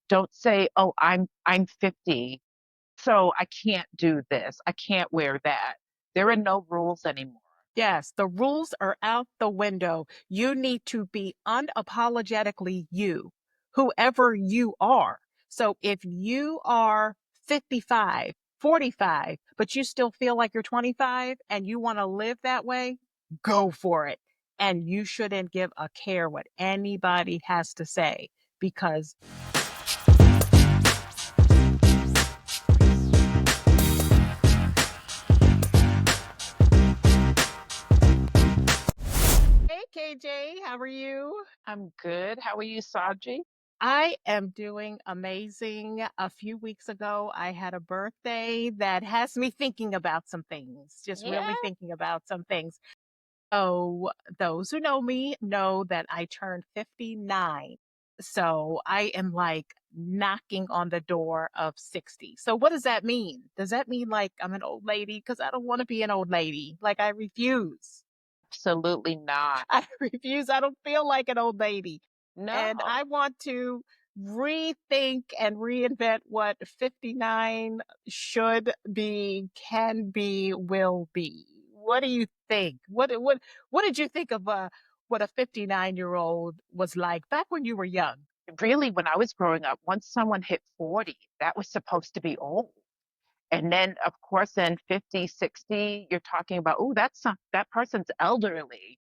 Don't say, "Oh, I'm 50, so I can't do this. I can't wear that." There are no rules anymore. Yes, the rules are out the window. You need to be unapologetically you, whoever you are. So if you are 55, 45, but you still feel like you're 25 and you want to live that way, go for it. And you shouldn't give a care what anybody has to say because hey KJ, how are you? I'm good. How are you, Sonji? I am doing amazing. A few weeks ago, I had a birthday that has me thinking about some things, just Yeah. really thinking about some things. So, those who know me know that I turned 59. So, I am like knocking on the door of 60. So, what does that mean? Does that mean like I'm an old lady? Because I don't want to be an old lady. Like, I refuse. Absolutely not. I refuse. I don't feel like an old lady. And No. I want to rethink and reinvent what 59 should be, can be, will be. What do you think? What did you think of what a 59-year-old was like back when you were young? Really, when I was growing up, once someone hit 40, that was supposed to be old. And then, of course, then 50, 60, you're talking about, oh, that person's elderly.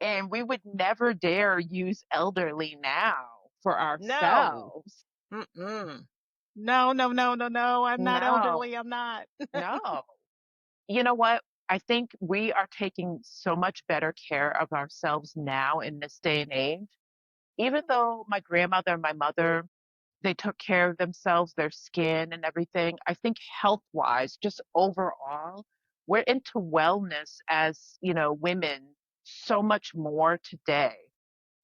And we would never dare use elderly now for No. ourselves. Mm-mm. No, no, no, no, no. I'm not No, elderly. I'm not. no. You know what? I think we are taking so much better care of ourselves now in this day and age. Even though my grandmother and my mother, they took care of themselves, their skin and everything, I think health-wise, just overall, we're into wellness as, women so much more today.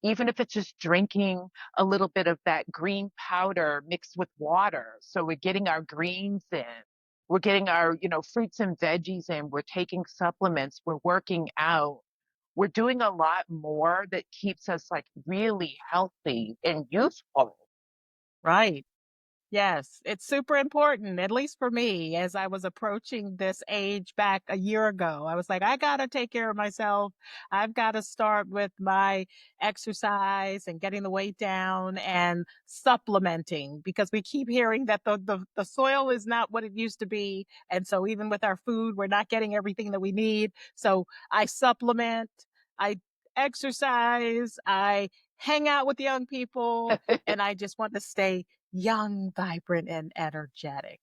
Even if it's just drinking a little bit of that green powder mixed with water. So we're getting our greens in. We're getting our, fruits and veggies in. We're taking supplements. We're working out. We're doing a lot more that keeps us like really healthy and useful. Right. Yes, it's super important, at least for me, as I was approaching this age back a year ago. I was like, I got to take care of myself. I've got to start with my exercise and getting the weight down and supplementing because we keep hearing that the soil is not what it used to be. And so even with our food, we're not getting everything that we need. So I supplement, I exercise, I hang out with young people, and I just want to stay young, vibrant, and energetic.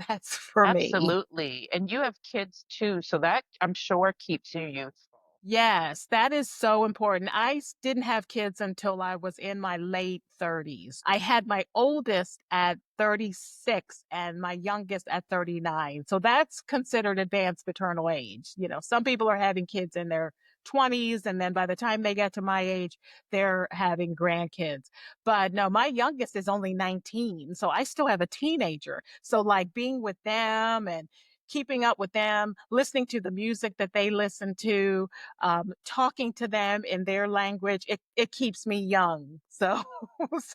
That's for me. Absolutely. And you have kids too, so that I'm sure keeps you youthful. Yes, that is so important. Didn't have kids until I was in my late 30s. I had my oldest at 36 and my youngest at 39. So that's considered advanced maternal age. Some people are having kids in their 20s, and then by the time they get to my age, they're having grandkids. But no, my youngest is only 19. So I still have a teenager. So like being with them and keeping up with them, listening to the music that they listen to, talking to them in their language, it keeps me young. So,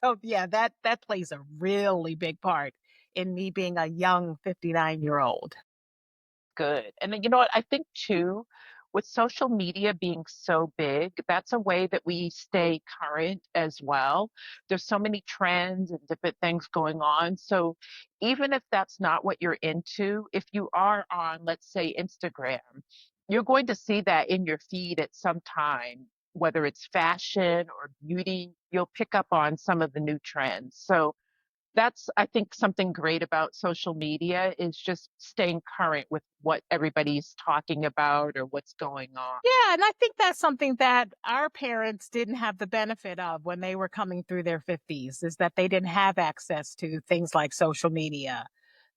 so yeah, that plays a really big part in me being a young 59-year-old. Good. And then, you know what? I think too, with social media being so big, that's a way that we stay current as well. There's so many trends and different things going on. So even if that's not what you're into, if you are on, let's say, Instagram, you're going to see that in your feed at some time, whether it's fashion or beauty, you'll pick up on some of the new trends. So that's, I think, something great about social media is just staying current with what everybody's talking about or what's going on. Yeah, and I think that's something that our parents didn't have the benefit of when they were coming through their 50s, is that they didn't have access to things like social media.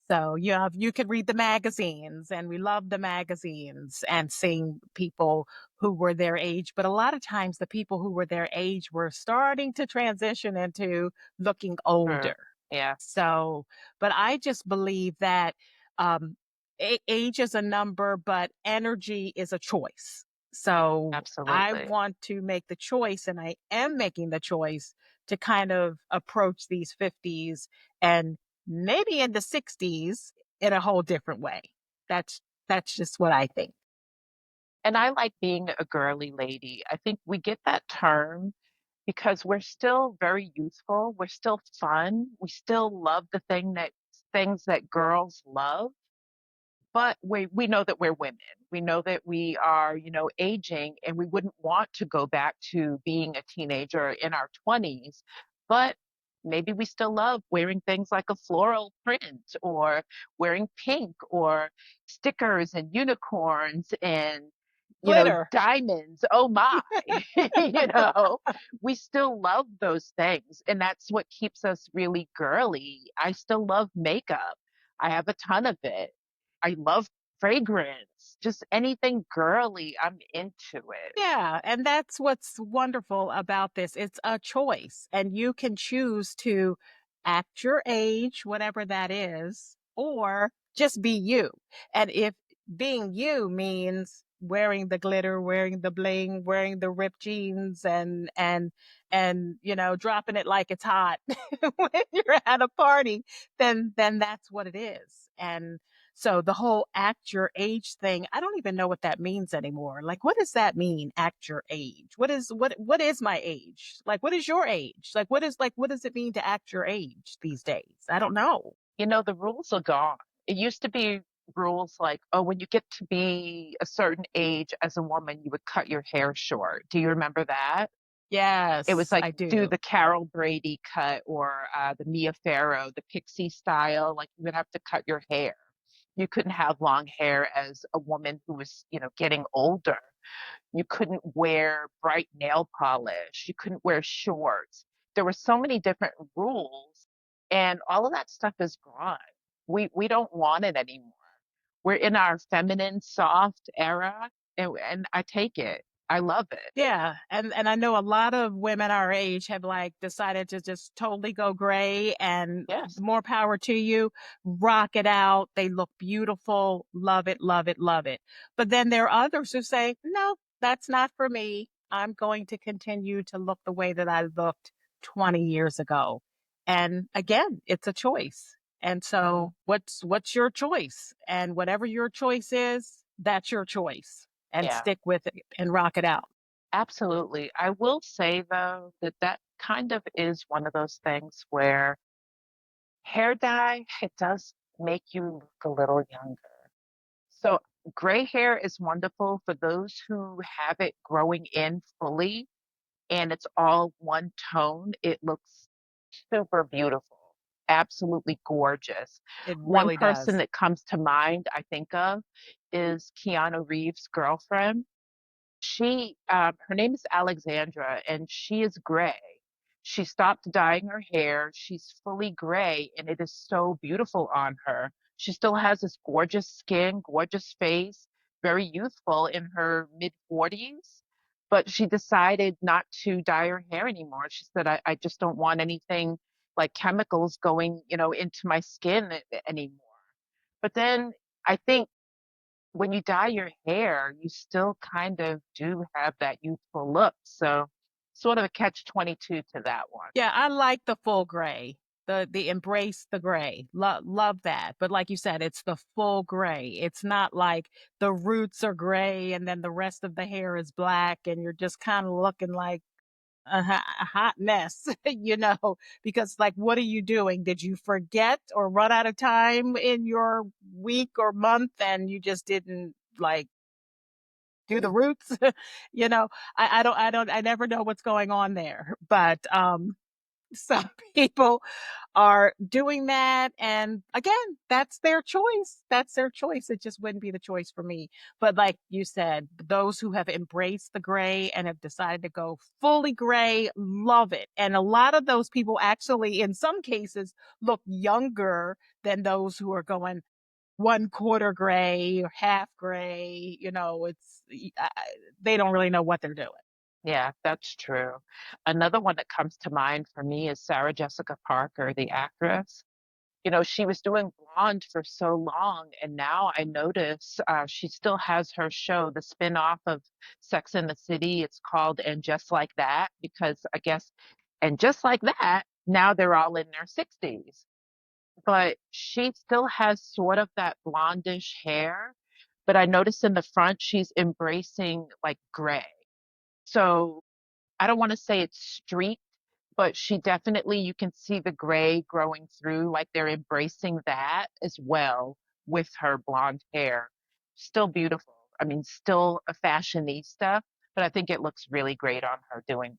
So you could read the magazines, and we loved the magazines and seeing people who were their age. But a lot of times, the people who were their age were starting to transition into looking older. Sure. Yeah, So, but I just believe that um, age is a number, but energy is a choice. So I absolutely. want to make the choice, and I am making the choice to kind of approach these 50s and maybe in the 60s in a whole different way. That's just what I think. And I like being a girly lady. I think we get that term because we're still very youthful. We're still fun. We still love the things that girls love. But we know that we're women. We know that we are, aging, and we wouldn't want to go back to being a teenager in our 20s. But maybe we still love wearing things like a floral print or wearing pink or stickers and unicorns and, Glitter. diamonds. Oh my. you know, we still love those things. And that's what keeps us really girly. I still love makeup. I have a ton of it. I love fragrance, just anything girly, I'm into it. Yeah, and that's what's wonderful about this. It's a choice, and you can choose to act your age, whatever that is, or just be you. And if being you means wearing the glitter, wearing the bling, wearing the ripped jeans and dropping it like it's hot when you're at a party, then that's what it is. And so the whole act your age thing, I don't even know what that means anymore. Like, what does that mean? Act your age. What is my age? Like, what is your age? What does it mean to act your age these days? I don't know. The rules are gone. It used to be rules like, oh, when you get to be a certain age as a woman, you would cut your hair short. Do you remember that? It was Yes, like I do do. the Carol Brady cut or the Mia Farrow, the pixie style. Like you would have to cut your hair. You couldn't have long hair as a woman who was, getting older. You couldn't wear bright nail polish. You couldn't wear shorts. There were so many different rules, and all of that stuff is gone. We don't want it anymore. We're in our feminine, soft era, and I take it. I love it. Yeah, and I know a lot of women our age have like decided to just totally go gray and Yes. more power to you. Rock it out. They look beautiful. Love it, love it, love it. But then there are others who say, "No, that's not for me. I'm going to continue to look the way that I looked 20 years ago." And again, it's a choice. And so what's your choice? And whatever your choice is, that's your choice and Yeah, stick with it and rock it out. absolutely. I will say though that that kind of is one of those things where hair dye, it does make you look a little younger. So gray hair is wonderful for those who have it growing in fully and it's all one tone. It looks super beautiful, absolutely gorgeous. It One really person does. that comes to mind I think of is Keanu Reeves' girlfriend. Her name is Alexandra, and she is gray. She stopped dyeing her hair. She's fully gray, and it is so beautiful on her. She still has this gorgeous skin, gorgeous face, very youthful in her mid 40s, but she decided not to dye her hair anymore. She said, I just don't want anything like chemicals going, into my skin anymore. But then I think when you dye your hair, you still kind of do have that youthful look. So sort of a catch 22 to that one. Yeah, I like the full gray. The embrace the gray. Love that. But like you said, it's the full gray. It's not like the roots are gray and then the rest of the hair is black and you're just kind of looking like a hot mess, because like, what are you doing? Did you forget or run out of time in your week or month and you just didn't like do the roots? you know, I never know what's going on there. But some people are doing that. And again, that's their choice. That's their choice. It just wouldn't be the choice for me. But like you said, those who have embraced the gray and have decided to go fully gray love it. And a lot of those people actually, in some cases, look younger than those who are going one quarter gray or half gray. They don't really know what they're doing. Yeah, that's true. Another one that comes to mind for me is Sarah Jessica Parker, the actress. She was doing blonde for so long, and now I notice she still has her show, the spin-off of Sex and the City. It's called And Just Like That, because I guess And just like that, now they're all in their 60s. But she still has sort of that blondish hair. But I noticed in the front, she's embracing like gray. So I don't want to say it's streaked, but she definitely, you can see the gray growing through, like they're embracing that as well with her blonde hair. Still beautiful. I mean, still a fashionista, but I think it looks really great on her doing.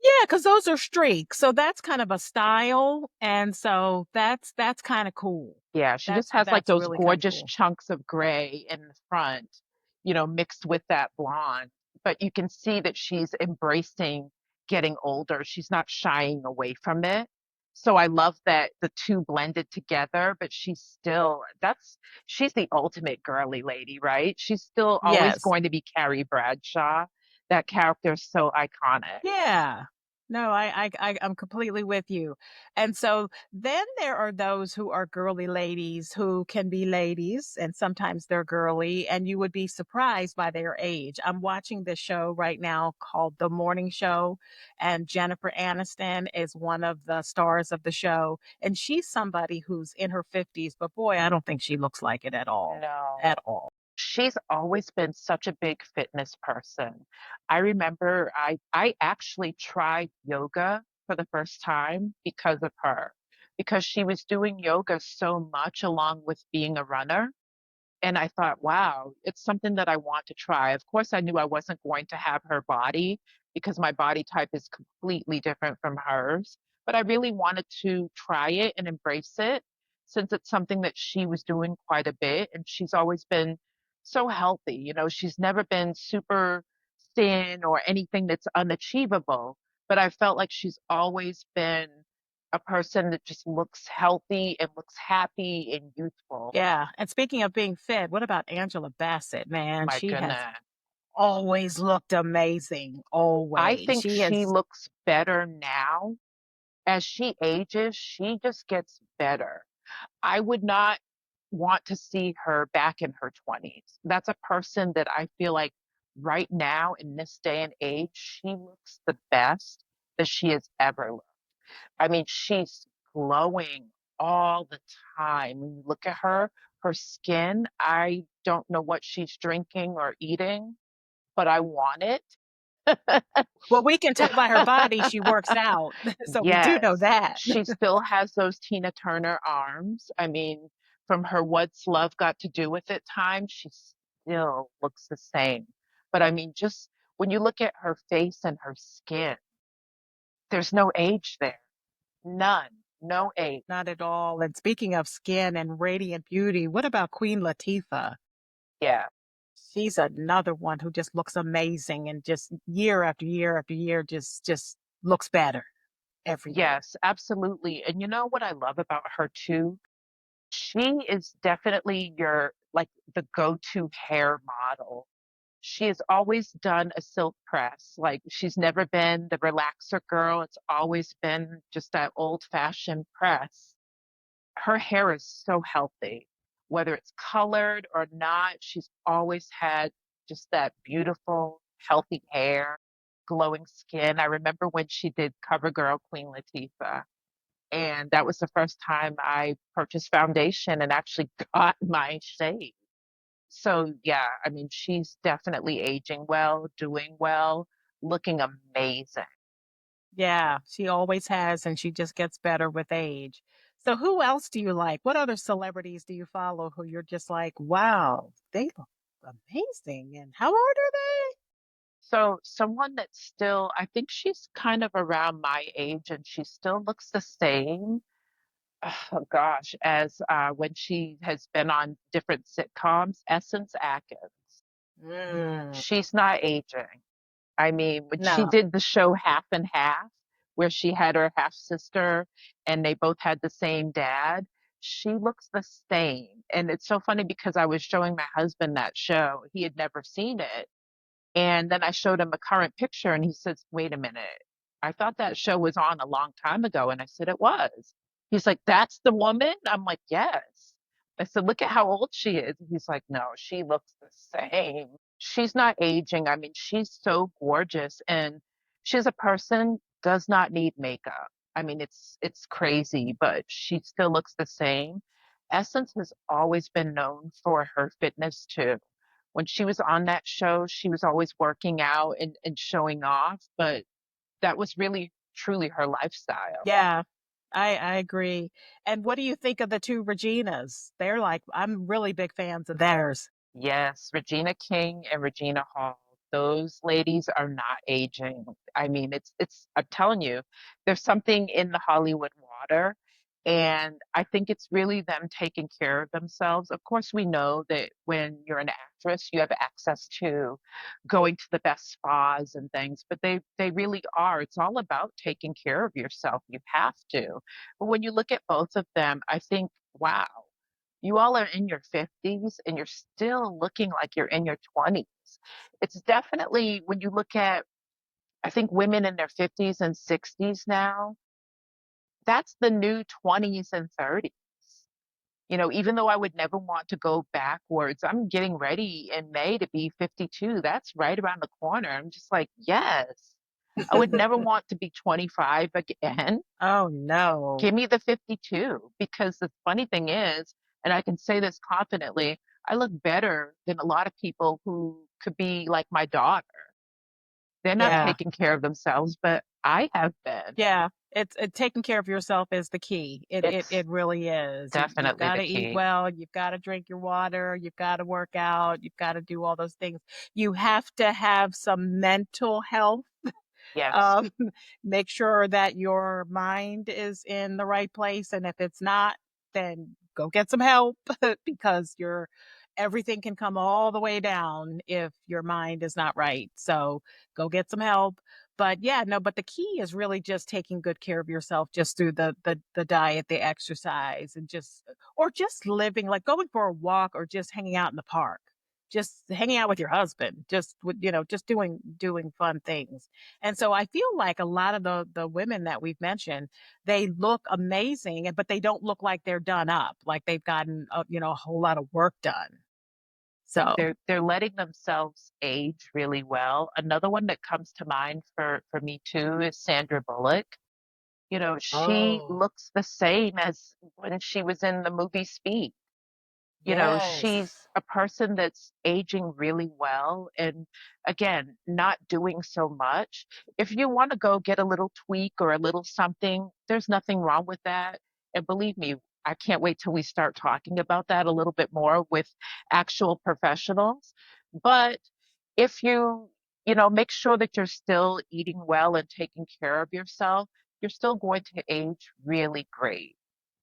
Yeah, because those are streaks. So that's kind of a style. And so that's kind of cool. Yeah, she just has like That's those really kind of gorgeous cool. chunks of gray in the front, mixed with that blonde. But you can see that she's embracing getting older. She's not shying away from it. So I love that the two blended together, but she's the ultimate girly lady, right? She's still always Yes. going to be Carrie Bradshaw. That character is so iconic. Yeah. No, I'm completely with you. And so then there are those who are girly ladies who can be ladies and sometimes they're girly and you would be surprised by their age. I'm watching this show right now called The Morning Show and Jennifer Aniston is one of the stars of the show and she's somebody who's in her 50s, but boy, I don't think she looks like it at all. No. At all. She's always been such a big fitness person. I remember I actually tried yoga for the first time because of her, because she was doing yoga so much along with being a runner. And I thought, wow, it's something that I want to try. Of course, I knew I wasn't going to have her body because my body type is completely different from hers. But I really wanted to try it and embrace it since it's something that she was doing quite a bit. And she's always been so healthy. She's never been super thin or anything that's unachievable. But I felt like she's always been a person that just looks healthy and looks happy and youthful. Yeah. And speaking of being fit, what about Angela Bassett, man? My She has goodness. always looked amazing, I always. think She she is looks better now. As she ages, she just gets better. I would not want to see her back in her 20s. That's a person that I feel like right now in this day and age, she looks the best that she has ever looked. I mean, she's glowing all the time. When you look at her skin, I don't know what she's drinking or eating, but I want it. well, we can tell by her body she works out. So we do know Yes, that. she still has those Tina Turner arms. I mean, from her What's Love Got to Do with It time, she still looks the same. But I mean, just when you look at her face and her skin, there's no age there. None. No age. Not at all. And speaking of skin and radiant beauty, what about Queen Latifah? Yeah. She's another one who just looks amazing and just year after year after year just looks better every year. Yes, absolutely. And you know what I love about her too? She is definitely your like the go-to hair model. She has always done a silk press. Like she's never been the relaxer girl. It's always been just that old-fashioned press. Her hair is so healthy. Whether it's colored or not, she's always had just that beautiful, healthy hair, glowing skin. I remember when she did CoverGirl Queen Latifah, and that was the first time I purchased foundation and actually got my shade. So yeah, I mean, she's definitely aging well, doing well, looking amazing. Yeah, she always has, and she just gets better with age. So who else do you like? What other celebrities do you follow who you're just like, wow, they look amazing. And how old are they? So someone that's still, I think she's kind of around my age and she still looks the same. Oh gosh, as when she has been on different sitcoms, Essence Atkins. Mm, She's not aging. I mean, when she no. did the show Half and Half, where she had her half sister and they both had the same dad, she looks the same. And it's so funny because I was showing my husband that show. He had never seen it. And then I showed him a current picture and he says, wait a minute. I thought that show was on a long time ago. And I said, it was. He's like, that's the woman? I'm like, yes. I said, look at how old she is. He's like, no, she looks the same. She's not aging. I mean, she's so gorgeous and she's a person. does not need makeup. I mean, it's crazy, but she still looks the same. Essence has always been known for her fitness too. When she was on that show, she was always working out and showing off, but that was really truly her lifestyle. Yeah, I agree. And what do you think of the two Reginas? They're like, I'm really big fans of theirs. Yes, Regina King and Regina Hall. Those ladies are not aging. I mean, I'm telling you, there's something in the Hollywood water, and I think it's really them taking care of themselves. Of course, we know that when you're an actress, you have access to going to the best spas and things, but they really are. It's all about taking care of yourself. You have to. But when you look at both of them, I think, wow, you all are in your 50s and you're still looking like you're in your 20s. It's definitely when you look at, I think women in their 50s and 60s now, that's the new 20s and 30s. You know, even though I would never want to go backwards, I'm getting ready in May to be 52. That's right around the corner. I'm just like, yes, I would never want to be 25 again. Oh no. Give me the 52 because the funny thing is, and I can say this confidently, I look better than a lot of people who could be like my daughter. They're not Yeah. taking care of themselves, but I have been. Yeah. Taking care of yourself is the key. It It's really is. You've definitely got the to eat key. well. You've got to drink your water. You've got to work out. You've got to do all those things. You have to have some mental health. Yes, um, Make sure that your mind is in the right place. And if it's not, then go get some help because your everything can come all the way down if your mind is not right. So go get some help. But yeah, no, but the key is really just taking good care of yourself just through the diet, the exercise, and just or just living, like going for a walk or just hanging out in the park, just hanging out with your husband, just with, just doing fun things. And so I feel like a lot of the women that we've mentioned, they look amazing, but they don't look like they're done up, like they've gotten a whole lot of work done. So, they're letting themselves age really well. Another one that comes to mind for me too is Sandra Bullock. You know, she oh, looks the same as when she was in the movie Speed. You know, she's yes. a person that's aging really well and again, not doing so much. If you want to go get a little tweak or a little something, there's nothing wrong with that. And believe me, I can't wait till we start talking about that a little bit more with actual professionals. But if make sure that you're still eating well and taking care of yourself, you're still going to age really great.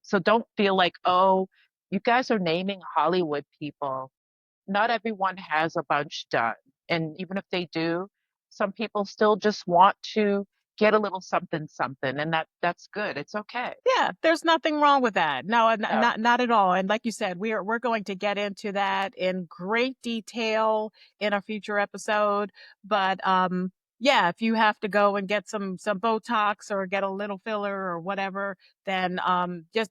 So don't feel like, oh, you guys are naming Hollywood people. Not everyone has a bunch done. And even if they do, some people still just want to get a little something something and that's good. It's okay. Yeah, there's nothing wrong with that. No, No. not at all. And like you said, we're going to get into that in great detail in a future episode. But yeah, if you have to go and get some Botox or get a little filler or whatever, then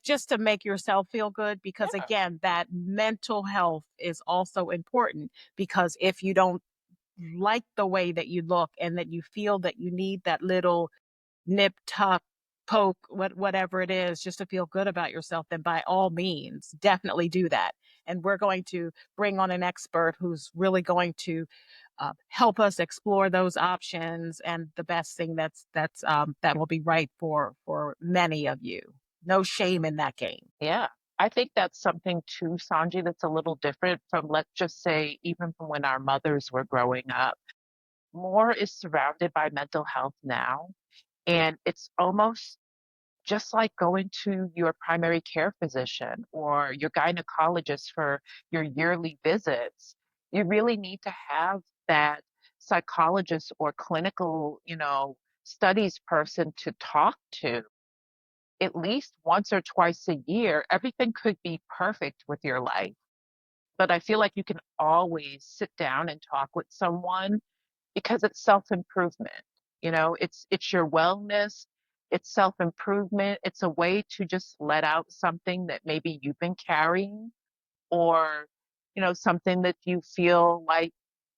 just to make yourself feel good, because Yeah. again, that mental health is also important, because if you don't like the way that you look and that you feel that you need that little nip, tuck, poke, whatever it is, just to feel good about yourself, then by all means, definitely do that. And we're going to bring on an expert who's really going to help us explore those options and the best thing that will be right for many of you. No shame in that game. Yeah. I think that's something too, Sanji, that's a little different from, let's just say, even from when our mothers were growing up. More is surrounded by mental health now. And it's almost just like going to your primary care physician or your gynecologist for your yearly visits. You really need to have that psychologist or clinical, studies person to talk to at least once or twice a year. Everything could be perfect with your life, but I feel like you can always sit down and talk with someone because it's self-improvement. It's your wellness, it's self-improvement. It's a way to just let out something that maybe you've been carrying or, something that you feel like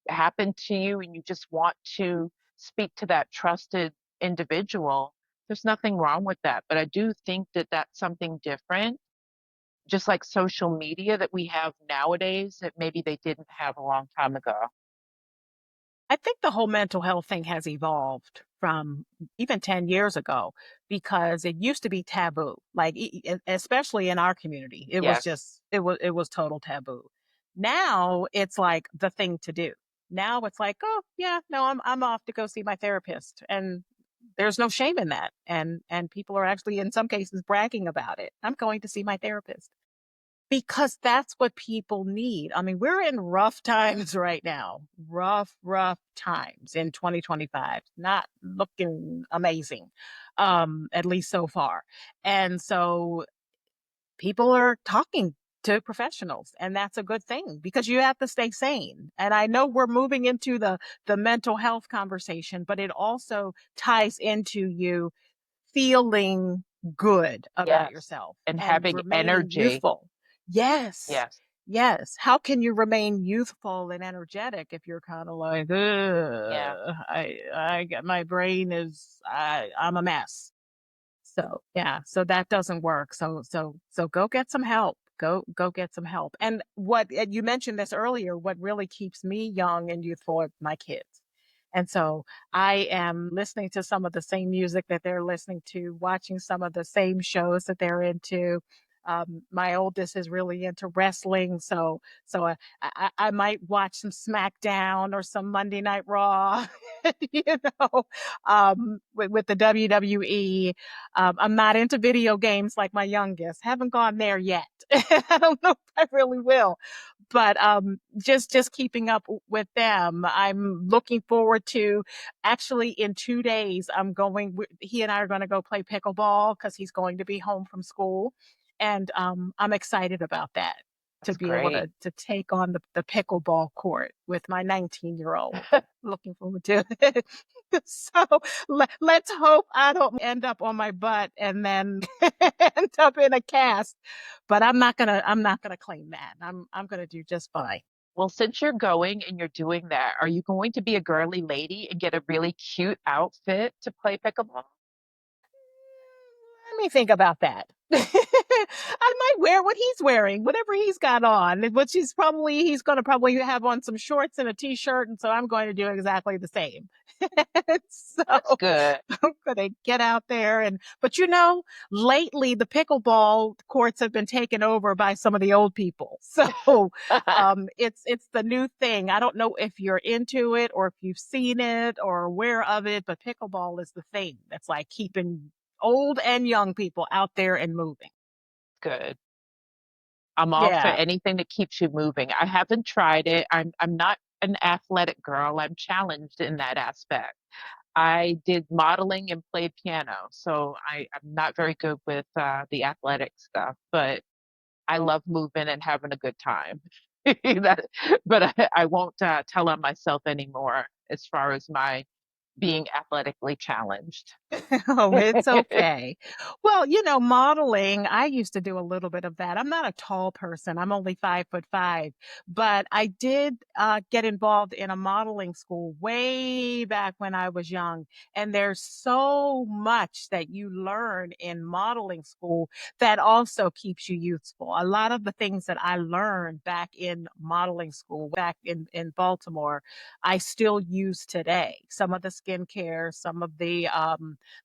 happened to you and you just want to speak to that trusted individual, there's nothing wrong with that. But I do think that that's something different, just like social media that we have nowadays that maybe they didn't have a long time ago. I think the whole mental health thing has evolved from even 10 years ago because it used to be taboo, like especially in our community. It was Yes. just it was total taboo. Now it's like the thing to do. Now it's like, oh yeah, no, I'm off to go see my therapist, and there's no shame in that. And people are actually in some cases bragging about it. I'm going to see my therapist. Because that's what people need. I mean, we're in rough times right now. Rough times in 2025. Not looking amazing, at least so far. And so people are talking to professionals, and that's a good thing because you have to stay sane. And I know we're moving into the mental health conversation, but it also ties into you feeling good about Yes. yourself And and having remaining energy. youthful. Yes. Yes. Yes. How can you remain youthful and energetic if you're kind of like, Yeah. I got my brain is, I'm a mess. So yeah, so that doesn't work. So go get some help. Go get some help. And what you mentioned this earlier, what really keeps me young and youthful are my kids. And so I am listening to some of the same music that they're listening to, watching some of the same shows that they're into. My oldest is really into wrestling, so I might watch some SmackDown or some Monday Night Raw, you know, with the WWE. I'm not into video games like my youngest. Haven't gone there yet. I don't know if I really will, but just keeping up with them. I'm looking forward to actually in 2 days. He and I are going to go play pickleball because he's going to be home from school, and I'm excited about that. To That's be able great. to take on the pickleball court with my 19-year-old. Looking forward to it. So let's hope I don't end up on my butt and then end up in a cast. But I'm not gonna claim that. I'm gonna do just fine. Well, since you're going and you're doing that, are you going to be a girly lady and get a really cute outfit to play pickleball? Let me think about that. I might wear what he's wearing, whatever he's got on, which he's going to probably have on some shorts and a t-shirt, and so I'm going to do exactly the same. So That's good. I'm going to get out there but lately the pickleball courts have been taken over by some of the old people. So it's the new thing. I don't know if you're into it or if you've seen it or aware of it, but pickleball is the thing that's like keeping old and young people out there and moving. Good. I'm all for Yeah. anything that keeps you moving. I haven't tried it. I'm not an athletic girl. I'm challenged in that aspect. I did modeling and played piano, so I'm not very good with the athletic stuff, but I love moving and having a good time. That, but I won't tell on myself anymore as far as my being athletically challenged. Oh, it's okay. Well, modeling, I used to do a little bit of that. I'm not a tall person. I'm only 5'5", but I did get involved in a modeling school way back when I was young. And there's so much that you learn in modeling school that also keeps you youthful. A lot of the things that I learned back in modeling school, back in Baltimore, I still use today. Some of the skincare, some of the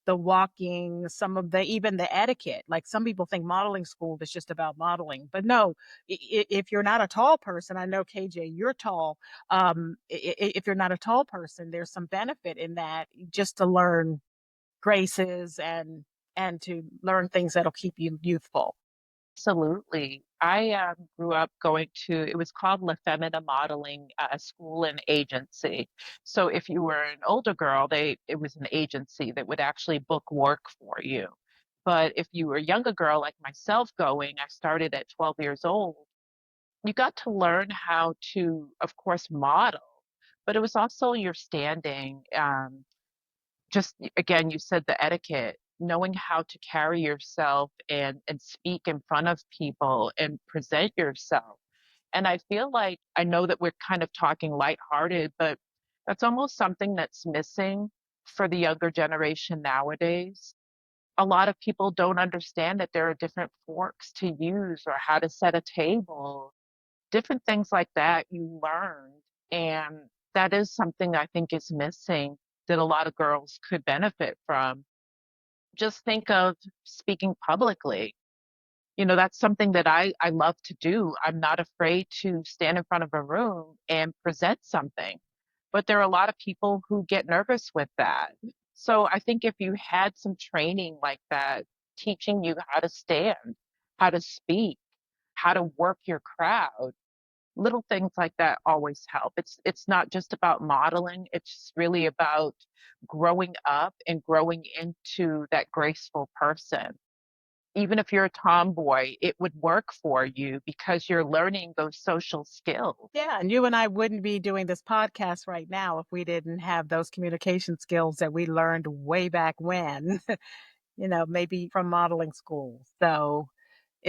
walking, some of the even the etiquette. Like some people think modeling school is just about modeling, but no. If you're not a tall person, I know KJ, you're tall. If you're not a tall person, there's some benefit in that just to learn graces and to learn things that'll keep you youthful. Absolutely. I grew up going to, it was called La Femina Modeling School and Agency. So if you were an older girl, it was an agency that would actually book work for you. But if you were a younger girl like myself going, I started at 12 years old, you got to learn how to, of course, model, but it was also your standing. Just again, you said the etiquette, knowing how to carry yourself and speak in front of people and present yourself. And I feel like I know that we're kind of talking lighthearted, but that's almost something that's missing. for the younger generation nowadays. A lot of people don't understand that there are different forks to use or how to set a table, different things like that you learn. And that is something I think is missing that a lot of girls could benefit from. Just think of speaking publicly. That's something that I love to do. I'm not afraid to stand in front of a room and present something. But there are a lot of people who get nervous with that. So I think if you had some training like that, teaching you how to stand, how to speak, how to work your crowd, little things like that always help. It's not just about modeling, it's just really about growing up and growing into that graceful person. Even if you're a tomboy, it would work for you because you're learning those social skills. Yeah, and you and I wouldn't be doing this podcast right now if we didn't have those communication skills that we learned way back when, maybe from modeling school. So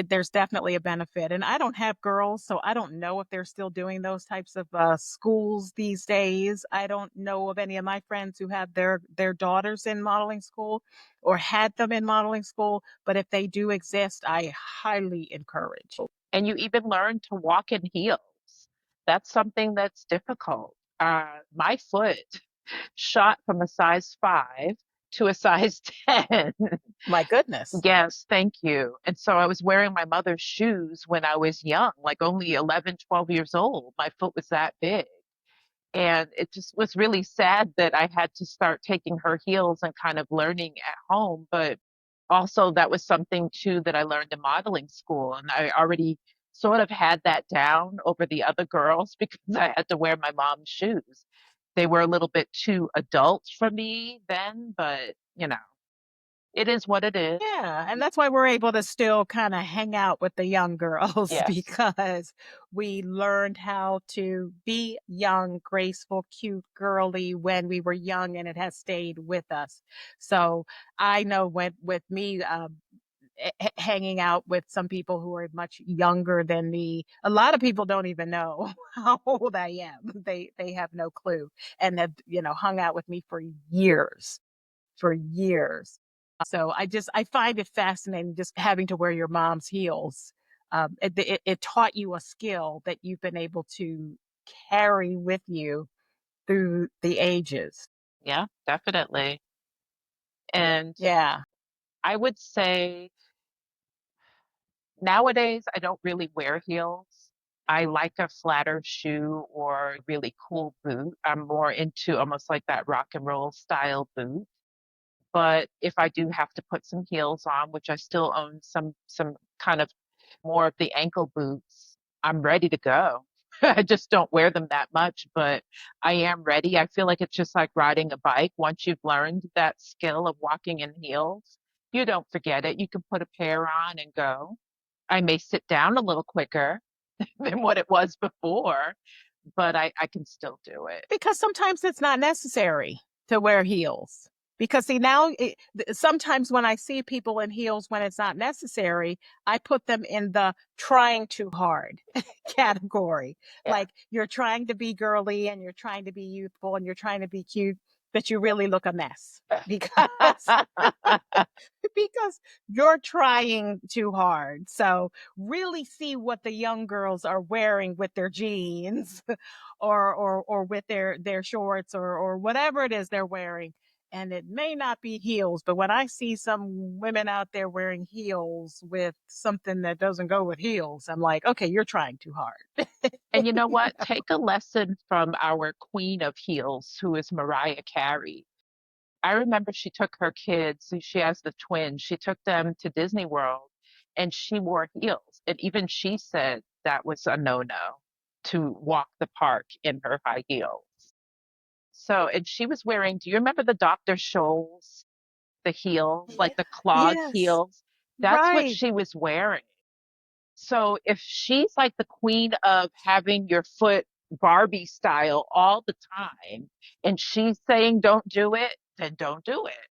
there's definitely a benefit. And I don't have girls, so I don't know if they're still doing those types of schools these days. I don't know of any of my friends who have their daughters in modeling school or had them in modeling school. But if they do exist, I highly encourage. And you even learn to walk in heels. That's something that's difficult. My foot shot from a size 5 to a size 10. My goodness. Yes, thank you. And so I was wearing my mother's shoes when I was young, like only 11, 12 years old. My foot was that big. And it just was really sad that I had to start taking her heels and kind of learning at home. But also, that was something too that I learned in modeling school. And I already sort of had that down over the other girls because I had to wear my mom's shoes. They were a little bit too adult for me then, but it is what it is. Yeah, and that's why we're able to still kind of hang out with the young girls Yes. because we learned how to be young, graceful, cute, girly when we were young, and it has stayed with us. So I know when with me hanging out with some people who are much younger than me, a lot of people don't even know how old I am. They have no clue and have hung out with me for years. So I find it fascinating just having to wear your mom's heels. It taught you a skill that you've been able to carry with you through the ages. Yeah, definitely. And Yeah. I would say nowadays I don't really wear heels. I like a flatter shoe or a really cool boot. I'm more into almost like that rock and roll style boot. But if I do have to put some heels on, which I still own some kind of more of the ankle boots, I'm ready to go. I just don't wear them that much, but I am ready. I feel like it's just like riding a bike. Once you've learned that skill of walking in heels, you don't forget it. You can put a pair on and go. I may sit down a little quicker than what it was before, but I can still do it. Because sometimes it's not necessary to wear heels. Because see now, sometimes when I see people in heels when it's not necessary, I put them in the trying too hard category. Yeah. Like you're trying to be girly and you're trying to be youthful and you're trying to be cute, but you really look a mess because because you're trying too hard. So really see what the young girls are wearing with their jeans or with their shorts or whatever it is they're wearing. And it may not be heels, but when I see some women out there wearing heels with something that doesn't go with heels, I'm like, okay, you're trying too hard. And you know what? Take a lesson from our queen of heels, who is Mariah Carey. I remember she took her kids, she has the twins, she took them to Disney World and she wore heels. And even she said that was a no-no to walk the park in her high heels. So, and she was wearing, do you remember the Dr. Scholl's, the heels, Yeah. like the clog Yes. heels? That's what Right. she was wearing. So if she's like the queen of having your foot Barbie style all the time, and she's saying don't do it, then don't do it.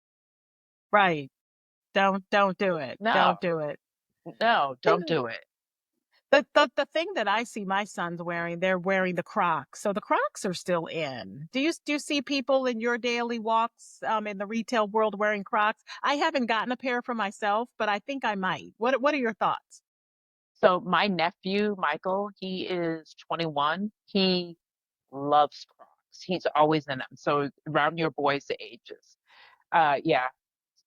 Right. Don't do it. No, Don't do it. no, don't do it. The thing that I see my sons wearing, they're wearing the Crocs. So the Crocs are still in. Do you see people in your daily walks in the retail world wearing Crocs? I haven't gotten a pair for myself, but I think I might. What are your thoughts? So my nephew, Michael, he is 21. He loves Crocs. He's always in them. So around your boys' ages. Yeah,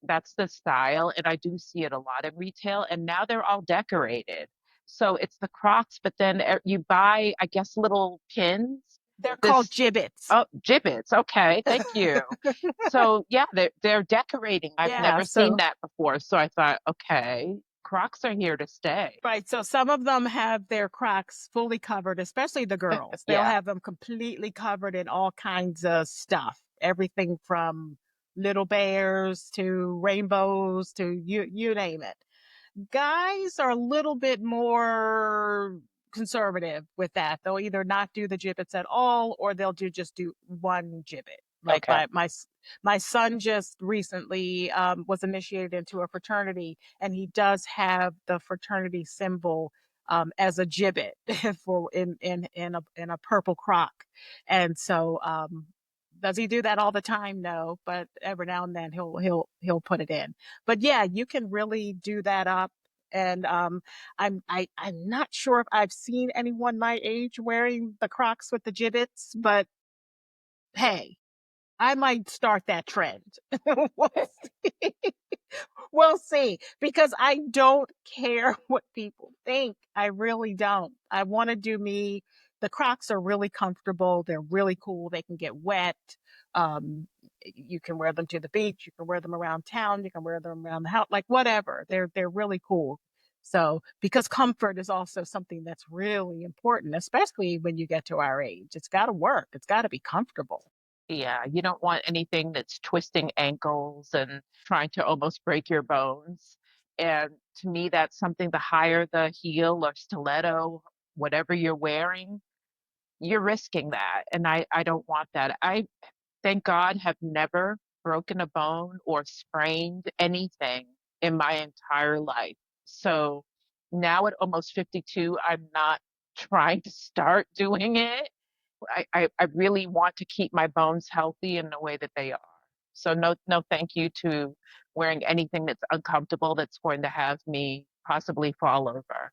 that's the style. And I do see it a lot in retail. And now they're all decorated. So it's the Crocs, but then you buy, I guess, little pins. They're called This, gibbets. oh, gibbets. Okay, thank you. So yeah, they're decorating. I've Yeah, never seen so that before. So I thought, okay, Crocs are here to stay. right. So some of them have their Crocs fully covered, especially the girls. They'll Yeah. have them completely covered in all kinds of stuff. Everything from little bears to rainbows to you name it. Guys are a little bit more conservative with that. They'll either not do the gibbets at all or they'll just do one gibbet. Like Okay. my son just recently was initiated into a fraternity, and he does have the fraternity symbol as a gibbet for in a purple croc. And so does he do that all the time? No, but every now and then he'll put it in. But yeah, you can really do that up. And I'm not sure if I've seen anyone my age wearing the Crocs with the gibbets, but hey, I might start that trend. We'll see. We'll see. Because I don't care what people think. I really don't. I want to do me. The Crocs are really comfortable. They're really cool. They can get wet. Um, you can wear them to the beach. You can wear them around town. You can wear them around the house. Like whatever. They're really cool. So because comfort is also something that's really important, especially when you get to our age. It's got to work. It's got to be comfortable. Yeah, you don't want anything that's twisting ankles and trying to almost break your bones. And to me, that's something the higher the heel or stiletto, whatever you're wearing, you're risking that. And I don't want that. I, thank God, have never broken a bone or sprained anything in my entire life. So now at almost 52, I'm not trying to start doing it. I really want to keep my bones healthy in the way that they are. So no thank you to wearing anything that's uncomfortable that's going to have me possibly fall over.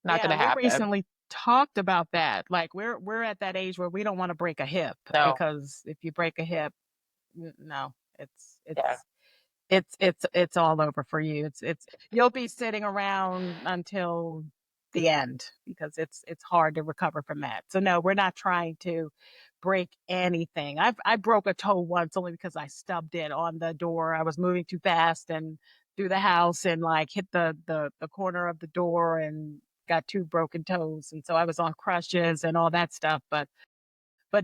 Not going Yeah, to we happen. recently talked about that. Like we're at that age where we don't want to break a hip No. because if you break a hip, no, Yeah. it's all over for you. It's you'll be sitting around until the end because it's hard to recover from that. So no, we're not trying to break anything. I broke a toe once only because I stubbed it on the door. I was moving too fast and through the house and like hit the corner of the door and got two broken toes. And so I was on crutches and all that stuff. But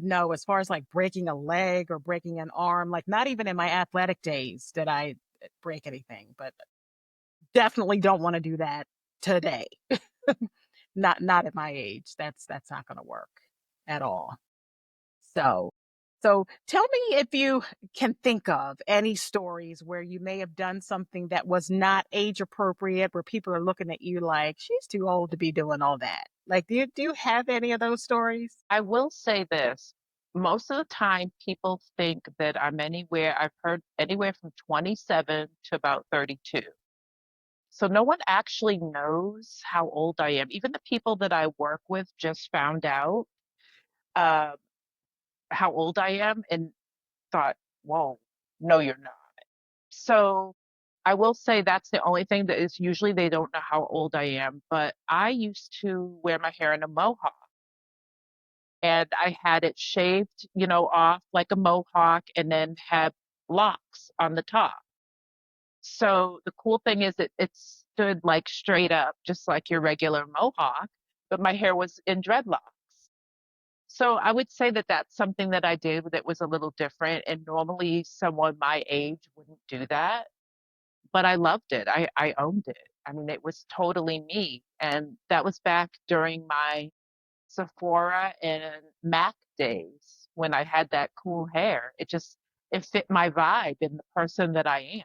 no, as far as like breaking a leg or breaking an arm, like not even in my athletic days did I break anything, but definitely don't want to do that today. Not at my age. That's not going to work at all. So, so tell me if you can think of any stories where you may have done something that was not age appropriate, where people are looking at you like she's too old to be doing all that. Like, do you have any of those stories? I will say this. Most of the time people think that I'm anywhere, I've heard anywhere from 27 to about 32. So no one actually knows how old I am. Even the people that I work with just found out uh, how old I am and thought, whoa, no, you're not. So I will say that's the only thing that is usually they don't know how old I am. But I used to wear my hair in a mohawk and I had it shaved, off like a mohawk and then had locks on the top. So the cool thing is it stood like straight up, just like your regular mohawk, but my hair was in dreadlocks. So I would say that that's something that I did that was a little different. And normally someone my age wouldn't do that, but I loved it. I owned it. I mean, it was totally me. And that was back during my Sephora and Mac days when I had that cool hair. It fit my vibe and the person that I am.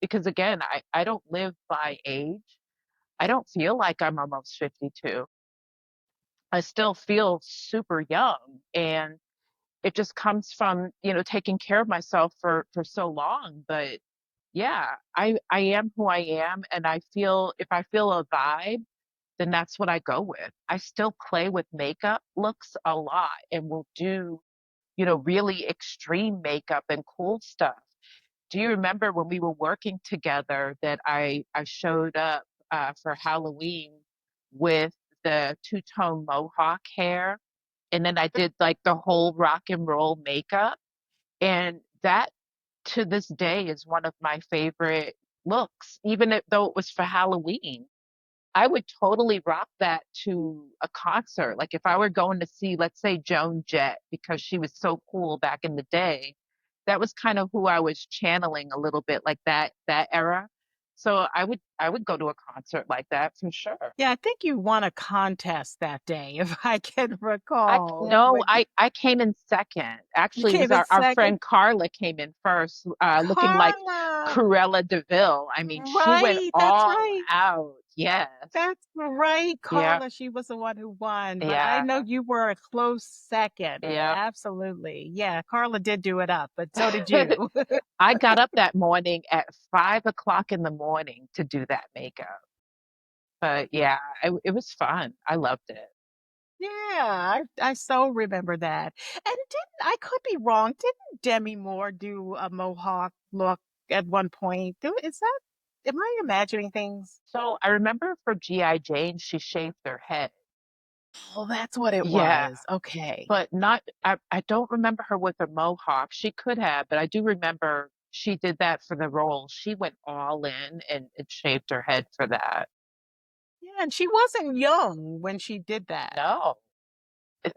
Because again, I don't live by age. I don't feel like I'm almost 52. I still feel super young, and it just comes from, taking care of myself for so long. But yeah, I am who I am, and I feel if I feel a vibe, then that's what I go with. I still play with makeup looks a lot and will do, really extreme makeup and cool stuff. Do you remember when we were working together that I showed up for Halloween with the two-tone mohawk hair, and then I did like the whole rock and roll makeup, and that to this day is one of my favorite looks, though it was for Halloween. I would totally rock that to a concert. Like if I were going to see, let's say, Joan Jett, because she was so cool back in the day, that was kind of who I was channeling a little bit, like that era. So I would go to a concert like that for sure. Yeah, I think you won a contest that day, if I can I recall. no, When I came in second. you Actually, it was came in our second. friend Carla came in first, looking like Carla! Cruella DeVille. I mean, she went Right, that's all right. out. Yes. That's right, Yeah. Carla. She was the one who won, but I know Yeah. you were a close second. Yeah. Absolutely. Yeah, Carla did do it up, but so did you. I got up that morning at 5 o'clock in the morning to do that makeup. But yeah, it was fun. I loved it. Yeah, I so remember that. And didn't I could be wrong. Didn't Demi Moore do a mohawk look at one point? Is that am I imagining things? So I remember for G.I. Jane, she shaved her head. Oh, that's what it Yeah, was. Okay. but I don't remember her with a mohawk. She could have, but I do remember she did that for the role. She went all in and shaved her head for that. Yeah, and she wasn't young when she did that, No,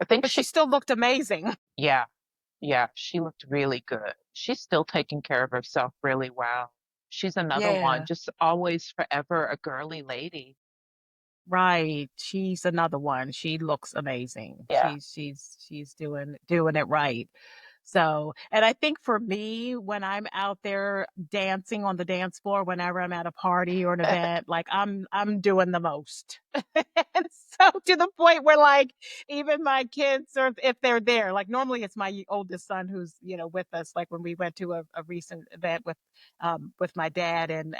I think but she she, still looked amazing. yeah, yeah, she looked really good. She's still taking care of herself really well. She's another one, Yeah. just always forever a girly lady. Right. She's another one. She looks amazing. Yeah. She's doing it right. So, and I think for me, when I'm out there dancing on the dance floor, whenever I'm at a party or an event, like I'm doing the most. And so to the point where like even my kids or if they're there, like normally it's my oldest son who's, with us, like when we went to a recent event with my dad and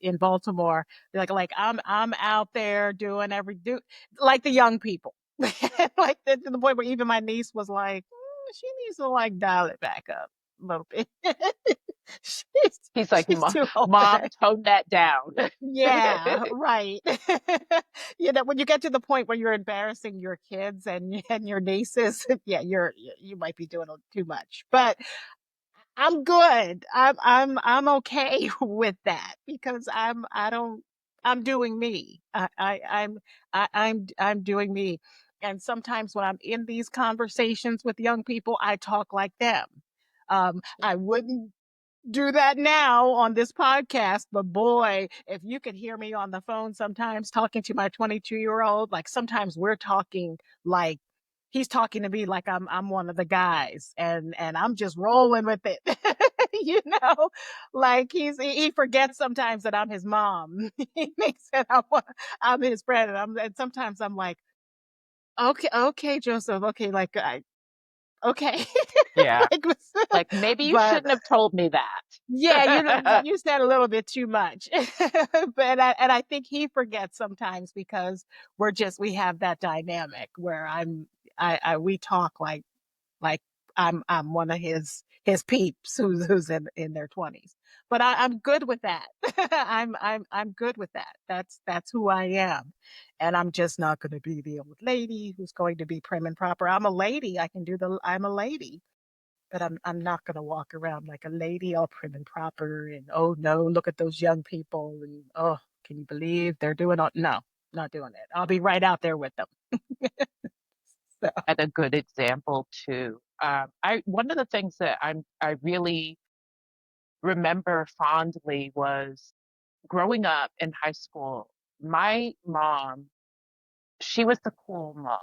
in Baltimore. Like I'm out there doing like the young people. Like to the point where even my niece was like, she needs to like dial it back up a little bit. she's He's like, she's too old for Mom, that. tone that down. Yeah, right. When you get to the point where you're embarrassing your kids and your nieces, yeah, you might be doing too much. But I'm good. I'm okay with that because I don't I'm doing me. I'm doing me. And sometimes when I'm in these conversations with young people, I talk like them. I wouldn't do that now on this podcast, but boy, if you could hear me on the phone sometimes talking to my 22-year-old, like sometimes we're talking like he's talking to me like I'm one of the guys and I'm just rolling with it. Like he forgets sometimes that I'm his mom. He thinks that I'm his friend and sometimes I'm like, okay, Joseph, okay, like okay. Yeah. Like, Like, maybe you but shouldn't have told me yeah, that. you said a little bit too much. And I think he forgets sometimes because we have that dynamic where we talk like I'm one of his peeps who's in their 20s. But I'm good with that. I'm good with that. That's who I am. And I'm just not going to be the old lady who's going to be prim and proper. I'm a lady. I'm a lady, but I'm not gonna walk around like a lady all prim and proper and oh no, look at those young people and oh, can you believe they're doing all no, not doing it. I'll be right out there with them. So And a good example too. I one of the things that I really remember fondly was growing up in high school. My mom, she was the cool mom.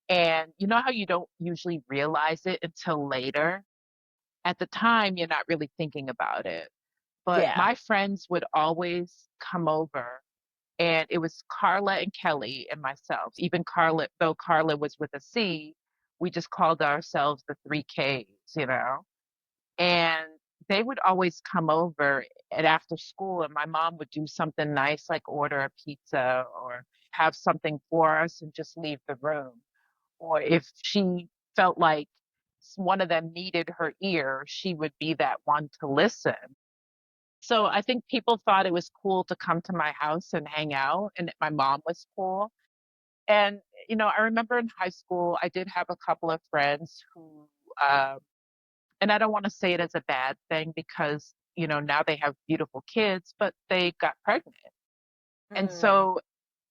And you know how you don't usually realize it until later? At the time, you're not really thinking about it. But yeah. my friends would always come over. And it was Carla and Kelly and myself. Even Carla, though Carla was with a C, we just called ourselves the three Ks, you know? And they would always come over at after school, and my mom would do something nice, like order a pizza or have something for us and just leave the room. Or if she felt like one of them needed her ear, she would be that one to listen. So I think people thought it was cool to come to my house and hang out, and that my mom was cool. And, I remember in high school, I did have a couple of friends who, uh, and I don't want to say it as a bad thing because, now they have beautiful kids, but they got pregnant. And Mm. so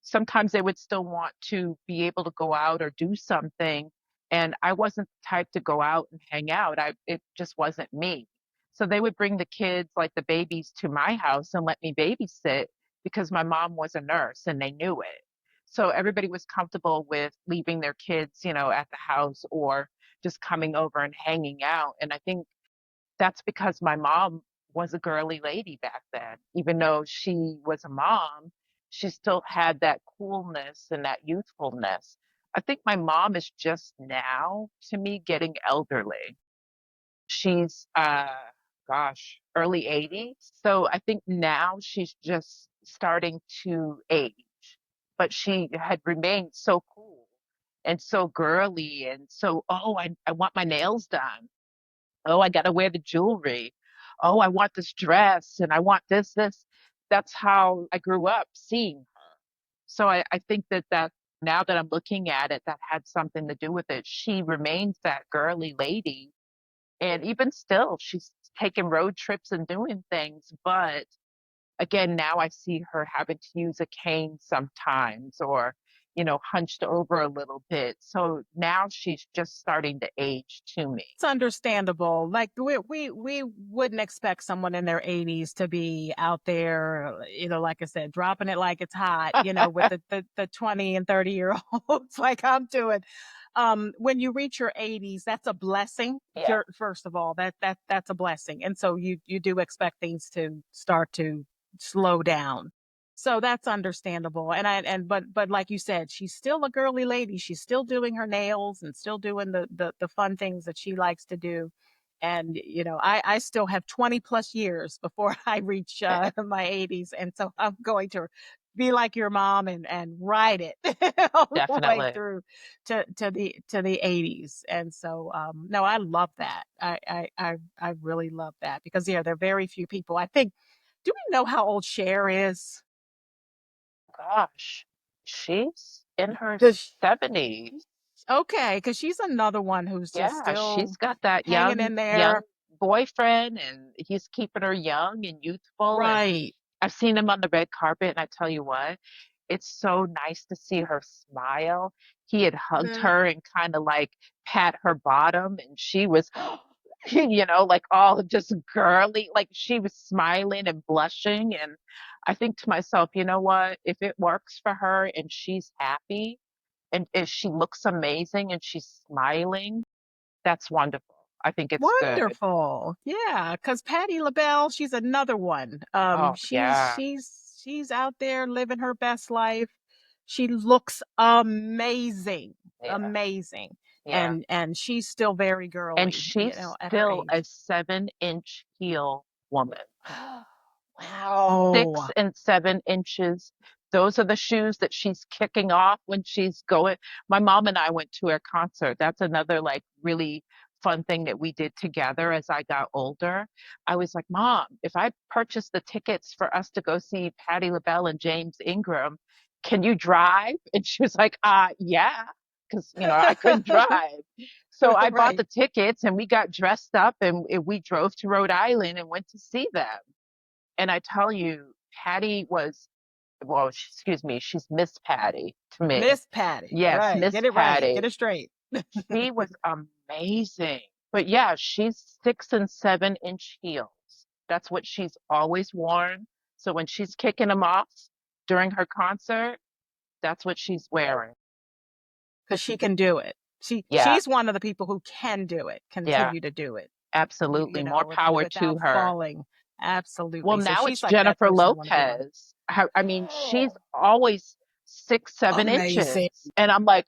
sometimes they would still want to be able to go out or do something. And I wasn't the type to go out and hang out. It just wasn't me. So they would bring the kids, like the babies, to my house and let me babysit because my mom was a nurse and they knew it. So everybody was comfortable with leaving their kids, at the house or just coming over and hanging out. And I think that's because my mom was a girly lady back then. Even though she was a mom, she still had that coolness and that youthfulness. I think my mom is just now, to me, getting elderly. She's, early 80s. So I think now she's just starting to age, but she had remained so cool and so girly and so, oh, I want my nails done. Oh, I got to wear the jewelry. Oh, I want this dress and I want this. That's how I grew up seeing her. So I think that now that I'm looking at it, that had something to do with it. She remains that girly lady. And even still, she's taking road trips and doing things. But again, now I see her having to use a cane sometimes or, hunched over a little bit. So now she's just starting to age to me. It's understandable. Like we wouldn't expect someone in their 80s to be out there, like I said, dropping it like it's hot, with the 20 and 30-year olds like I'm doing. When you reach your 80s, that's a blessing. Yeah. First of all, that's a blessing. And so you do expect things to start to slow down. So that's understandable. But like you said, she's still a girly lady. She's still doing her nails and still doing the fun things that she likes to do. And I still have 20 plus years before I reach my 80s, and so I'm going to be like your mom and ride it all the way Definitely. through to the 80s. And so no, I love that. I really love that because there are very few people. I think. Do we know how old Cher is? Gosh, she's in her Does 70s. Okay, because she's another one who's just Yeah, still she's got that hanging young in there. young boyfriend and he's keeping her young and youthful and Right. I've seen him on the red carpet and I tell you what, it's so nice to see her smile. He had hugged Mhm. her and kind of like pat her bottom and she was like all just girly, like she was smiling and blushing and I think to myself, you know what, if it works for her and she's happy and if she looks amazing and she's smiling, that's wonderful. I think it's good. Wonderful. Yeah, because Patti LaBelle, she's another one. Oh, She's yeah. she's she's out there living her best life. She looks amazing, Yeah. amazing, Yeah. and she's still very And girly, she's at her still a age. 7-inch heel woman. Six Wow. and 7 inches. Those are the shoes that she's kicking off when she's going. My mom and I went to her concert. That's another like really fun thing that we did together as I got older. I was like, Mom, if I purchase the tickets for us to go see Patti LaBelle and James Ingram, can you drive? And she was like, yeah, because I couldn't drive. So I bought Right. the tickets and we got dressed up and we drove to Rhode Island and went to see them. And I tell you, Patty was, well, excuse me, she's Miss Patty to me. Miss Patty. Yes, Right. Miss Get it right. Get Patty. it straight. She was amazing. But yeah, she's 6 and 7 inch heels. That's what she's always worn. So when she's kicking them off during her concert, that's what she's wearing. Because she can do it. Yeah, She's one of the people who can do it, yeah, continue to do it, absolutely. More power to without her. falling. Well, Absolutely. So now she's it's like that Jennifer person I want to be like. Lopez. I mean, she's always 6, 7 inches. Amazing. And I'm like,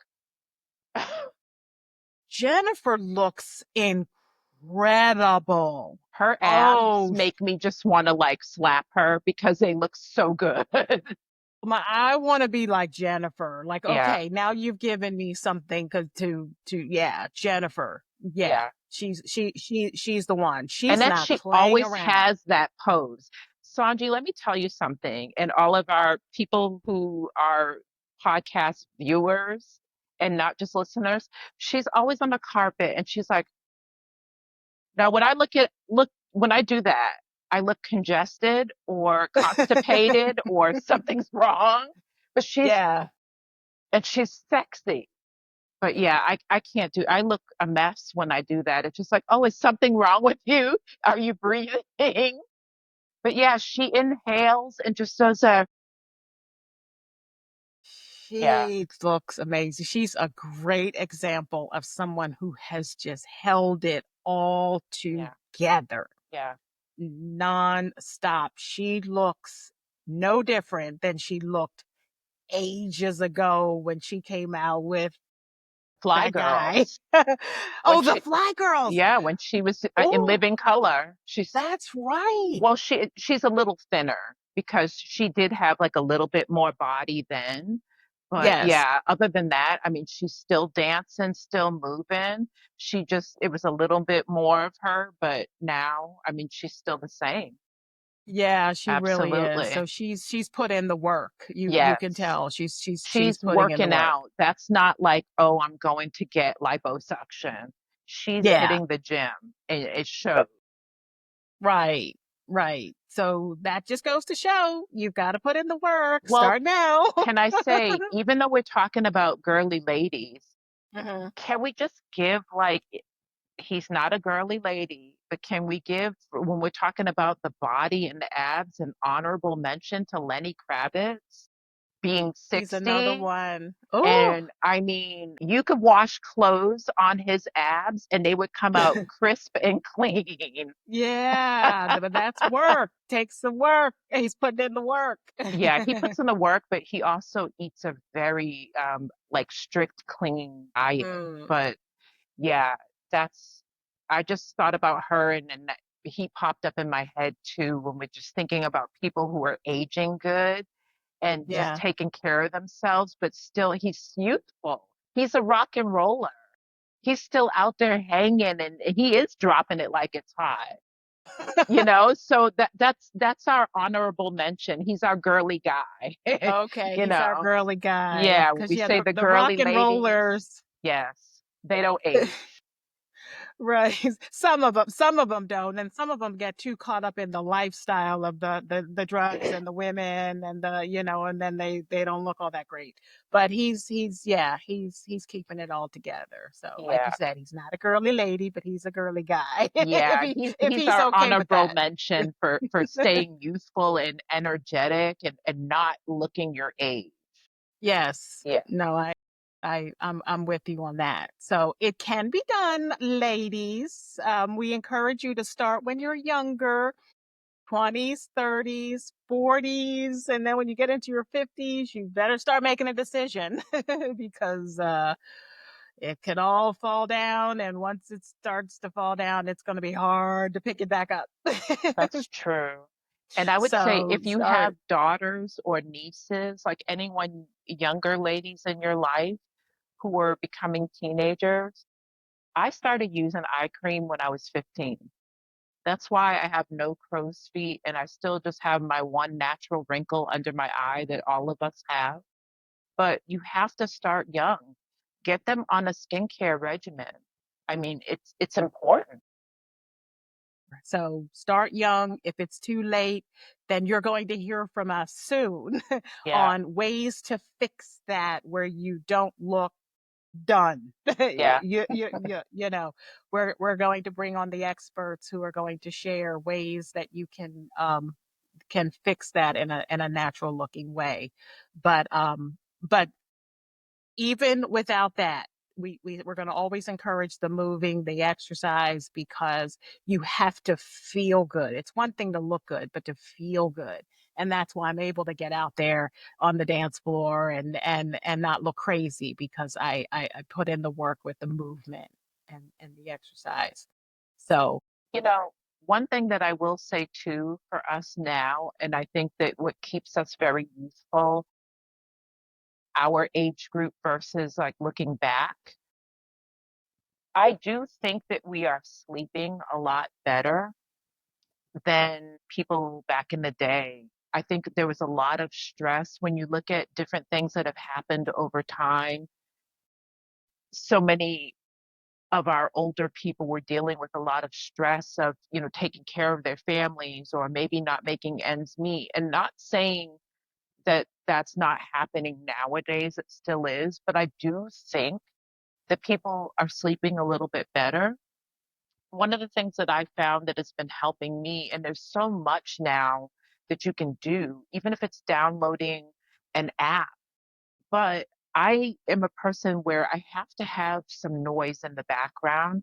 Jennifer looks incredible. her abs Oh, make me just want to like slap her because they look so good. I want to be like Jennifer. Like, Yeah, okay, now you've given me something yeah, Jennifer. Yeah, yeah. she's the one. And She's then not she playing always around. has that pose. Sanji, let me tell you something. And all of our people who are podcast viewers and not just listeners, she's always on the carpet and she's like, now when I look when I do that, I look congested or constipated or something's wrong. But Yeah. she's sexy. But yeah, I can't do I look a mess when I do that. It's just like, oh, is something wrong with you? Are you breathing? But yeah, she inhales and just does a yeah, She looks amazing. She's a great example of someone who has just held it all yeah, together yeah. non-stop. She looks no different than she looked ages ago when she came out with Fly that guy. Girls. When Oh, the she Fly Girls. yeah, when she was in Oh, Living Color, that's right. well, she's a little thinner because she did have like a little bit more body then. But Yes. yeah, other than that, I mean, she's still dancing, still moving. She just it was a little bit more of her, but now, I mean, she's still the same. Yeah, she really is. Absolutely. So she's put in the work. You can Yes. tell she's She's putting in the working work. out. That's not like, oh, I'm going to get liposuction. She's Yeah. hitting the gym. It shows. Right. Right. So that just goes to show you've got to put in the work. Well, Start now. can I say, even though we're talking about girly ladies, Mhm. can we just give like he's not a girly lady, but can we give when we're talking about the body and the abs an honorable mention to Lenny Kravitz being He's another 60? one. Oh, And I mean, you could wash clothes on his abs and they would come out crisp and clean. yeah. But that's work. Takes some work. He's putting in the work. Yeah, he puts in the work, but he also eats a very like strict clean diet. Mm, But yeah, that's I just thought about her and he popped up in my head too when we're just thinking about people who are aging good and just yeah. taking care of themselves, but still he's youthful. He's a rock and roller. He's still out there hanging and he is dropping it like it's hot. So that's our honorable mention. He's our girly guy. Okay, you he's our know. girly guy. Yeah, when Because we yeah, say the the girly rock and ladies, rollers. yes, they don't age. Right. Some of them don't, and some of them get too caught up in the lifestyle of the drugs and the women and and then they don't look all that great. But he's keeping it all together. So, like you Yeah. said, he's not a girly lady, but he's a girly guy. if Yeah, he he's if he's he's our okay with honorable that. mention for staying youthful and energetic and not looking your age. Yes. Yeah. No, I'm with you on that. So it can be done, ladies. We encourage you to start when you're younger 20s, 30s, 40s, and then when you get into your 50s, you better start making a decision because it can all fall down. And once it starts to fall down, it's going to be hard to pick it back up. That's true. And I would say So if you have start. daughters or nieces, like anyone younger ladies in your life who are becoming teenagers, I started using eye cream when I was 15. That's why I have no crow's feet and I still just have my one natural wrinkle under my eye that all of us have. But you have to start young. Get them on a skincare regimen. I mean, it's important. So start young. If it's too late, then you're going to hear from us soon Yeah, on ways to fix that where you don't look done. yeah, You know, we're going to bring on the experts who are going to share ways that you can fix that in a natural looking way. But even without that, we're going to always encourage the moving, the exercise, because you have to feel good. It's one thing to look good, but to feel good. And that's why I'm able to get out there on the dance floor and not look crazy because I put in the work with the movement and the exercise. So You know, one thing that I will say too for us now, and I think that what keeps us very youthful, our age group versus like looking back, I do think that we are sleeping a lot better than people back in the day. I think there was a lot of stress when you look at different things that have happened over time. So many of our older people were dealing with a lot of stress of, taking care of their families or maybe not making ends meet. And not saying that that's not happening nowadays, it still is, but I do think that people are sleeping a little bit better. One of the things that I found that has been helping me, and there's so much now that you can do, even if it's downloading an app, but I am a person where I have to have some noise in the background.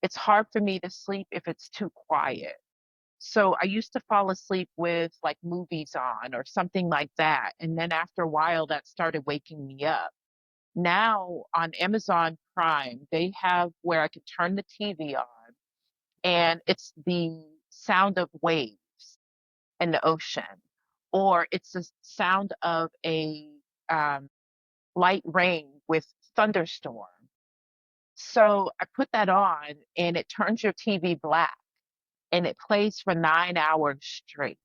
It's hard for me to sleep if it's too quiet. So I used to fall asleep with like movies on or something like that. And then after a while, that started waking me up. Now on Amazon Prime, they have where I can turn the TV on and it's the sound of waves in the ocean, or it's the sound of a um, light rain with thunderstorm. So I put that on and it turns your TV black and it plays for 9 hours straight.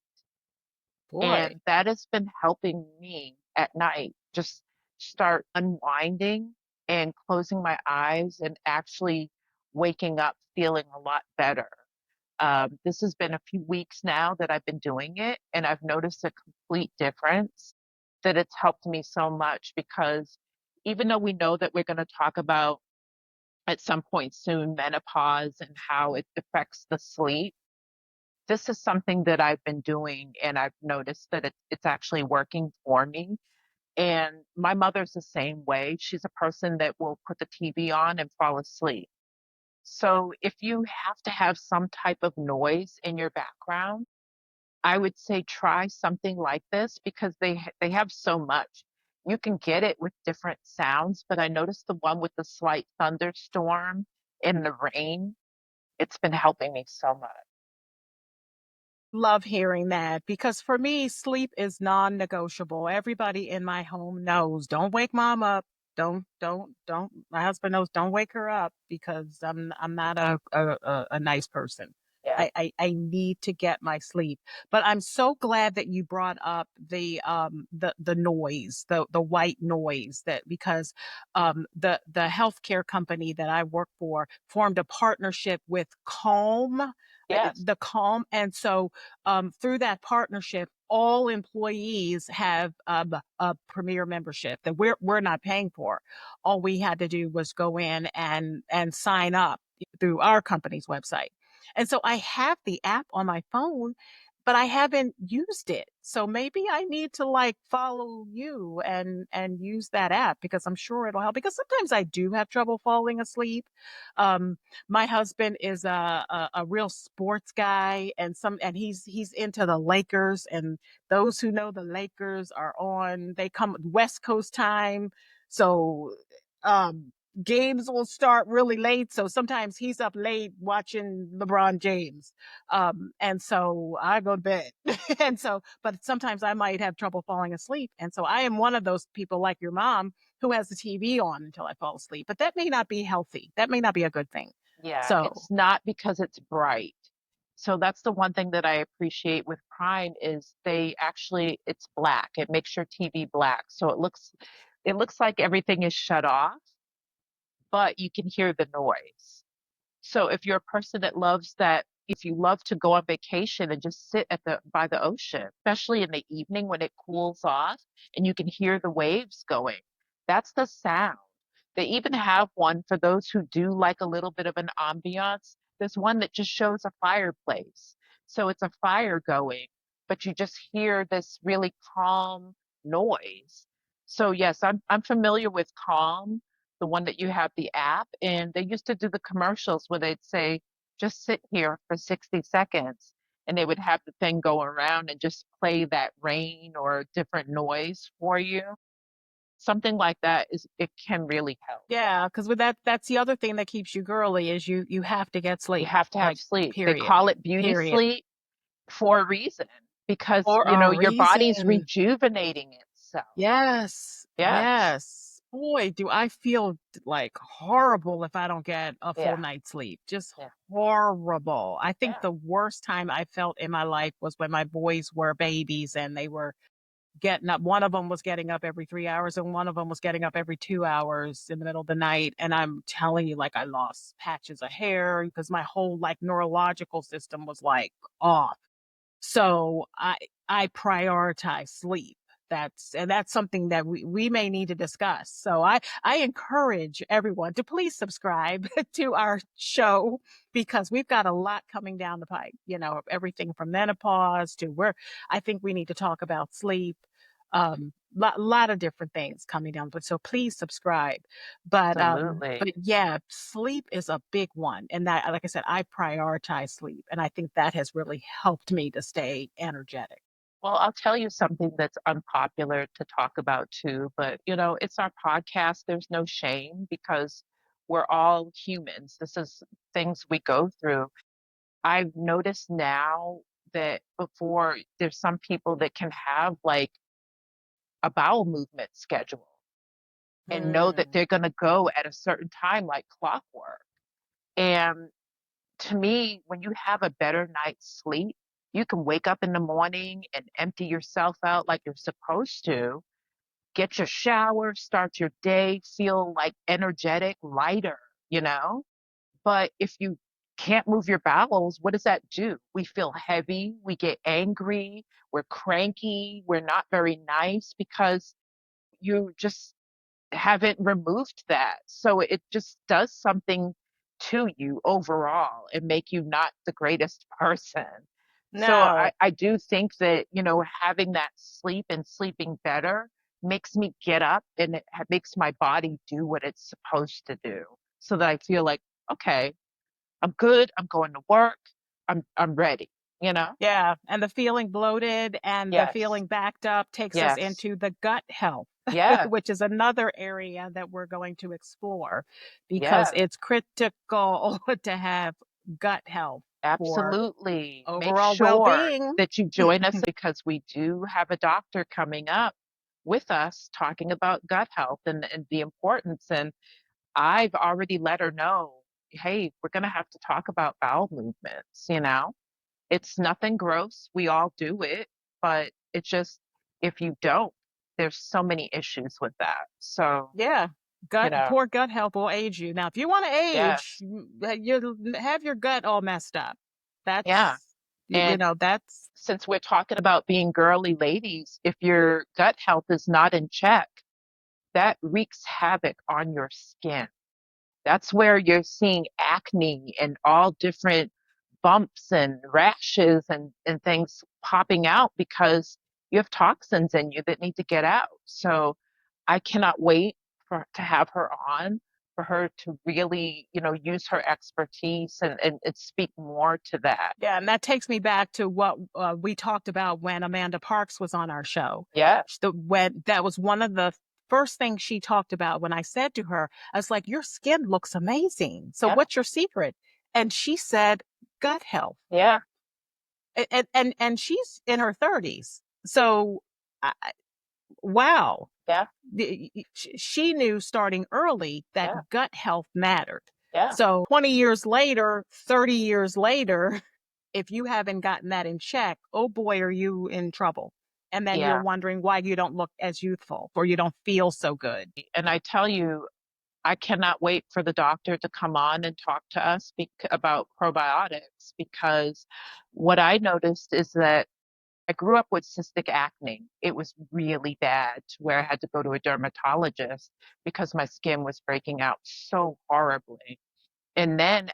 boy, And that has been helping me at night just start unwinding and closing my eyes and actually waking up feeling a lot better. This has been a few weeks now that I've been doing it, and I've noticed a complete difference that it's helped me so much because even though we know that we're going to talk about at some point soon menopause and how it affects the sleep, this is something that I've been doing and I've noticed that it's actually working for me. And my mother's the same way. She's a person that will put the TV on and fall asleep. So if you have to have some type of noise in your background, I would say try something like this because they have so much. You can get it with different sounds, but I noticed the one with the slight thunderstorm and the rain, it's been helping me so much. love hearing that because for me, sleep is non-negotiable. Everybody in my home knows, don't wake mom up. Don't. My husband knows, don't wake her up because I'm not a nice person. Yeah. I need to get my sleep. But I'm so glad that you brought up the noise, the white noise that because the healthcare company that I work for formed a partnership with Calm, Yes. the Calm, and so through that partnership, all employees have a premier membership that we're not paying for. All we had to do was go in and sign up through our company's website. And so I have the app on my phone, but I haven't used it. So maybe I need to like follow you and use that app because I'm sure it'll help. Because sometimes I do have trouble falling asleep. Um, my husband is a real sports guy, and he's into the Lakers. And those who know the Lakers are on. They come West Coast time, so um games will start really late. So sometimes he's up late watching LeBron James. And so I go to bed. And so, but sometimes I might have trouble falling asleep. And so I am one of those people like your mom who has the TV on until I fall asleep. But that may not be healthy. That may not be a good thing. Yeah, So it's not because it's bright. So that's the one thing that I appreciate with Prime is they actually it's black. It makes your TV black. So it looks like everything is shut off, but you can hear the noise. So if you're a person that loves that, if you love to go on vacation and just sit at the by the ocean, especially in the evening when it cools off and you can hear the waves going, that's the sound. They even have one for those who do like a little bit of an ambiance. There's one that just shows a fireplace. So it's a fire going, but you just hear this really calm noise. So yes, I'm familiar with Calm, the one that you have the app, and they used to do the commercials where they'd say, just sit here for 60 seconds and they would have the thing go around and just play that rain or different noise for you. Something like that it can really help. Yeah, because with that's the other thing that keeps you girly is you have to get You sleep. have to have Like, sleep. They period. call it beauty Period. sleep for a reason because, For a your body's reason. rejuvenating itself. Yes. Yes. Yes. Boy, do I feel like horrible if I don't get a full Yeah. night's sleep. Just Yeah. horrible. I think Yeah. the worst time I felt in my life was when my boys were babies and they were getting up. One of them was getting up every 3 hours and one of them was getting up every 2 hours in the middle of the night. And I'm telling you, like, I lost patches of hair because my whole like neurological system was like off. So I prioritize sleep. That's something that we may need to discuss. So I encourage everyone to please subscribe to our show because we've got a lot coming down the pipe, everything from menopause to where I think we need to talk about sleep. Lot of different things coming down, but so please subscribe. But Absolutely. yeah, sleep is a big one. And that, like I said, I prioritize sleep. And I think that has really helped me to stay energetic. Well, I'll tell you something that's unpopular to talk about too, but it's our podcast. There's no shame because we're all humans. This is things we go through. I've noticed now that before there's some people that can have like a bowel movement schedule and know that Mm. they're going to go at a certain time like clockwork. And to me, when you have a better night's sleep, you can wake up in the morning and empty yourself out like you're supposed to, get your shower, start your day, feel like energetic, lighter, you know? But if you can't move your bowels, what does that do? We feel heavy, we get angry, we're cranky, we're not very nice because you just haven't removed that. So it just does something to you overall and make you not the greatest person. So No. I do think that, having that sleep and sleeping better makes me get up and it makes my body do what it's supposed to do so that I feel like, okay, I'm good. I'm going to work. I'm ready, you know? Yeah. And the feeling bloated and the Yes. feeling backed up takes us Yes. into the gut health, Yeah. which is another area that we're going to explore because Yeah. it's critical to have gut health for Absolutely. Make overall well sure being. that you join us because we do have a doctor coming up with us talking about gut health and the importance. And I've already let her know, hey, we're going to have to talk about bowel movements, It's nothing gross. We all do it, but it's just if you don't, there's so many issues with that. So, Yeah. you know, Poor gut health will age you. Now, if you want to age, yes. you have your gut all messed up. Yeah. That's, And that's, since we're talking about being girly ladies, if your gut health is not in check, that wreaks havoc on your skin. That's where you're seeing acne and all different bumps and rashes and things popping out because you have toxins in you that need to get out. So I cannot wait to have her on, for her to really, use her expertise and speak more to that. yeah. And that takes me back to what we talked about when Amanda Parks was on our show. Yeah, When that was one of the first things she talked about when I said to her, I was like, your skin looks amazing. So yeah, what's your secret? And she said, gut health. yeah, And she's in her 30s. So wow. yeah, She knew starting early that yeah, gut health mattered. yeah, So 20 years later, 30 years later, if you haven't gotten that in check, oh boy, are you in trouble. And then you're yeah. wondering why you don't look as youthful or you don't feel so good. And I tell you, I cannot wait for the doctor to come on and talk to us about probiotics because what I noticed is that I grew up with cystic acne. It was really bad to where I had to go to a dermatologist because my skin was breaking out so horribly. And then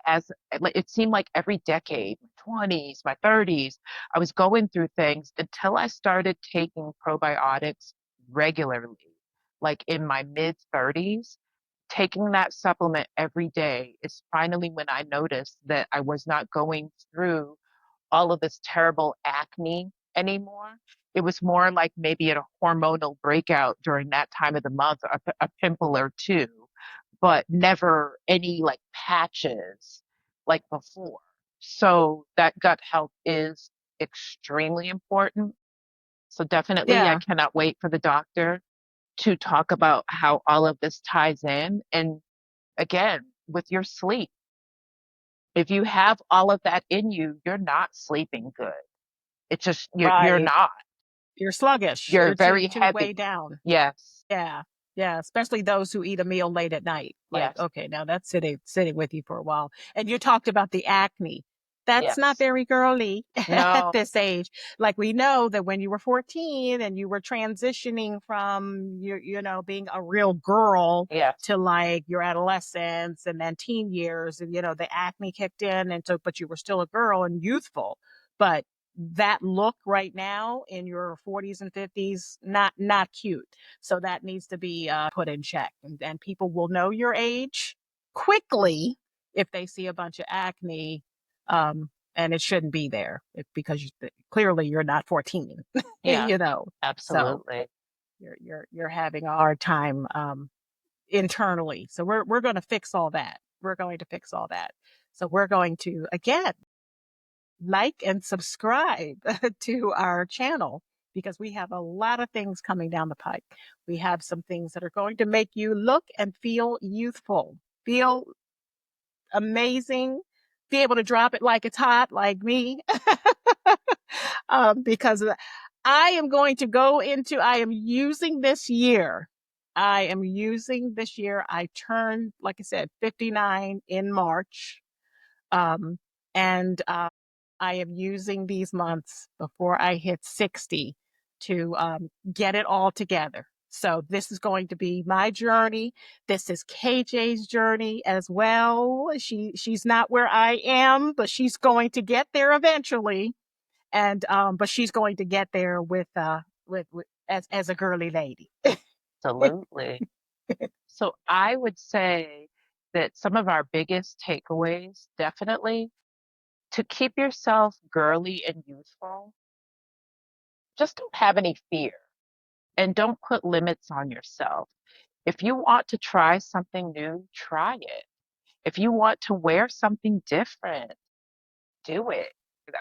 it seemed like every decade, my 20s, my 30s, I was going through things until I started taking probiotics regularly, like in my mid 30s. Taking that supplement every day is finally when I noticed that I was not going through all of this terrible acne anymore. It was more like maybe a hormonal breakout during that time of the month, a pimple or two, but never any like patches like before. So that gut health is extremely important. So definitely, I Yeah, cannot wait for the doctor to talk about how all of this ties in. And again, with your sleep, if you have all of that in you, you're not sleeping good. It's just you're right. not. You're sluggish. You're You're very too way heavy. down. Yes. Yeah. Yeah, especially those who eat a meal late at night. Like, Yes. okay, now that's sitting with you for a while. And you talked about the acne. That's not Yes. very girly at No. this age. Like we know that when you were 14 and you were transitioning from being a real girl Yes. to like your adolescence and then teen years, and the acne kicked in, and so but you were still a girl and youthful. But that look right now in your 40s and 50s, not cute. So that needs to be put in check. And people will know your age quickly if they see a bunch of acne, and it shouldn't be there because clearly you're not 14. Yeah. So Absolutely. you're having a hard time internally. So we're going to fix all that. We're going to fix all that. So we're going to again like and subscribe to our channel because we have a lot of things coming down the pike. We have some things that are going to make you look and feel youthful, feel amazing, be able to drop it like it's hot, like me. Because I am going to go into, I am using this year. I turned, like I said, 59 in March. Um, and I am using these months before I hit 60 to get it all together. So this is going to be my journey. This is KJ's journey as well. She's not where I am, but she's going to get there eventually. And but she's going to get there with as a girly lady. Absolutely. So I would say that some of our biggest takeaways, definitely to keep yourself girly and youthful, just don't have any fear and don't put limits on yourself. If you want to try something new, try it. If you want to wear something different, do it.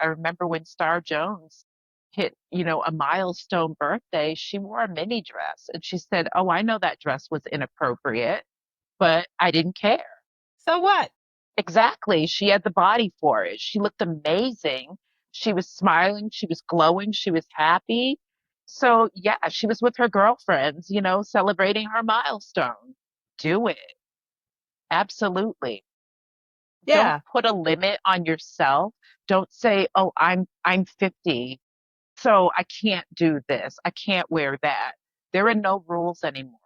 I remember when Star Jones hit, a milestone birthday, she wore a mini dress and she said, "Oh, I know that dress was inappropriate, but I didn't care." So what? Exactly. She had the body for it. She looked amazing. She was smiling, she was glowing, she was happy. So, yeah, she was with her girlfriends, celebrating her milestone. Do it. Absolutely. Don't Yeah. put a limit on yourself. Don't say, "Oh, I'm 50, so I can't do this. I can't wear that." There are no rules anymore.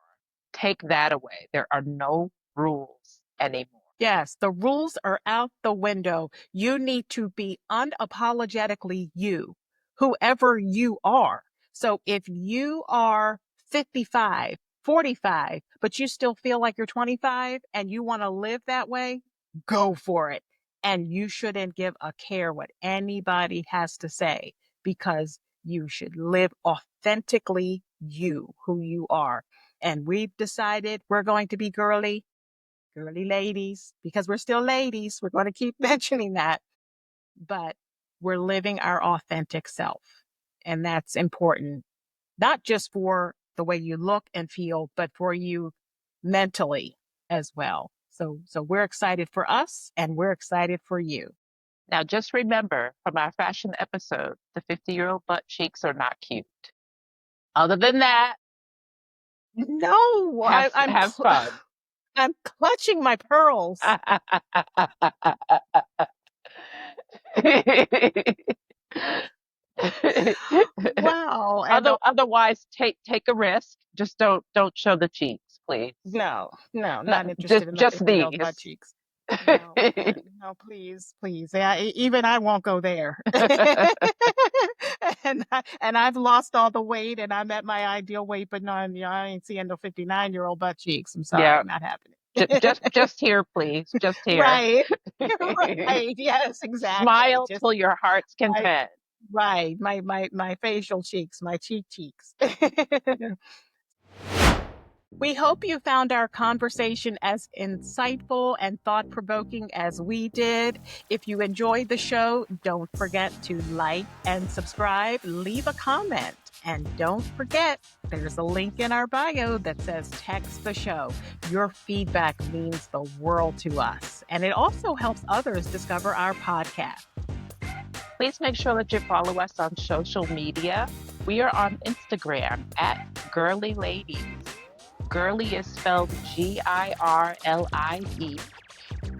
Take that away. There are no rules anymore. Yes, the rules are out the window. You need to be unapologetically you, whoever you are. So if you are 55, 45, but you still feel like you're 25 and you want to live that way, go for it. And you shouldn't give a care what anybody has to say because you should live authentically you, who you are. And we've decided we're going to be girly ladies, because we're still ladies. We're going to keep mentioning that, but we're living our authentic self. And that's important, not just for the way you look and feel, but for you mentally as well. So we're excited for us and we're excited for you. Now, just remember from our fashion episode, the 50-year-old butt cheeks are not cute. Other than that, No, have fun. I'm clutching my pearls. Wow. And Otherwise, take a risk. Just don't show the cheeks, please. no, No, not just interested in the just 50-year-old butt these. cheeks. No, no, please, please. Yeah, even I won't go there. And I've lost all the weight and I'm at my ideal weight, but no, I ain't seeing no 59-year-old butt cheeks. I'm sorry, Yeah, not happening. Just here, please. Just here. Right. Right. Yes, exactly. Smile Just till your heart's my content. right. My facial cheeks, my cheeks. We hope you found our conversation as insightful and thought provoking as we did. If you enjoyed the show, don't forget to like and subscribe, leave a comment. And don't forget, there's a link in our bio that says text the show. Your feedback means the world to us. And it also helps others discover our podcast. Please make sure that you follow us on social media. We are on Instagram at Girlie Ladies. Girlie is spelled Girlie.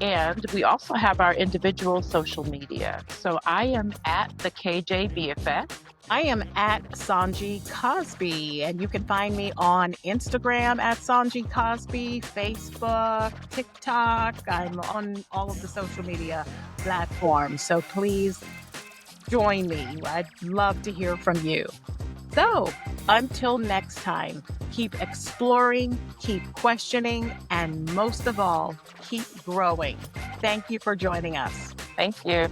And we also have our individual social media. So I am at the KJ BFF. I am at Sonji Cosby, and you can find me on Instagram at Sonji Cosby, Facebook, TikTok. I'm on all of the social media platforms. So please join me. I'd love to hear from you. So until next time, keep exploring, keep questioning, and most of all, keep growing. Thank you for joining us. Thank you.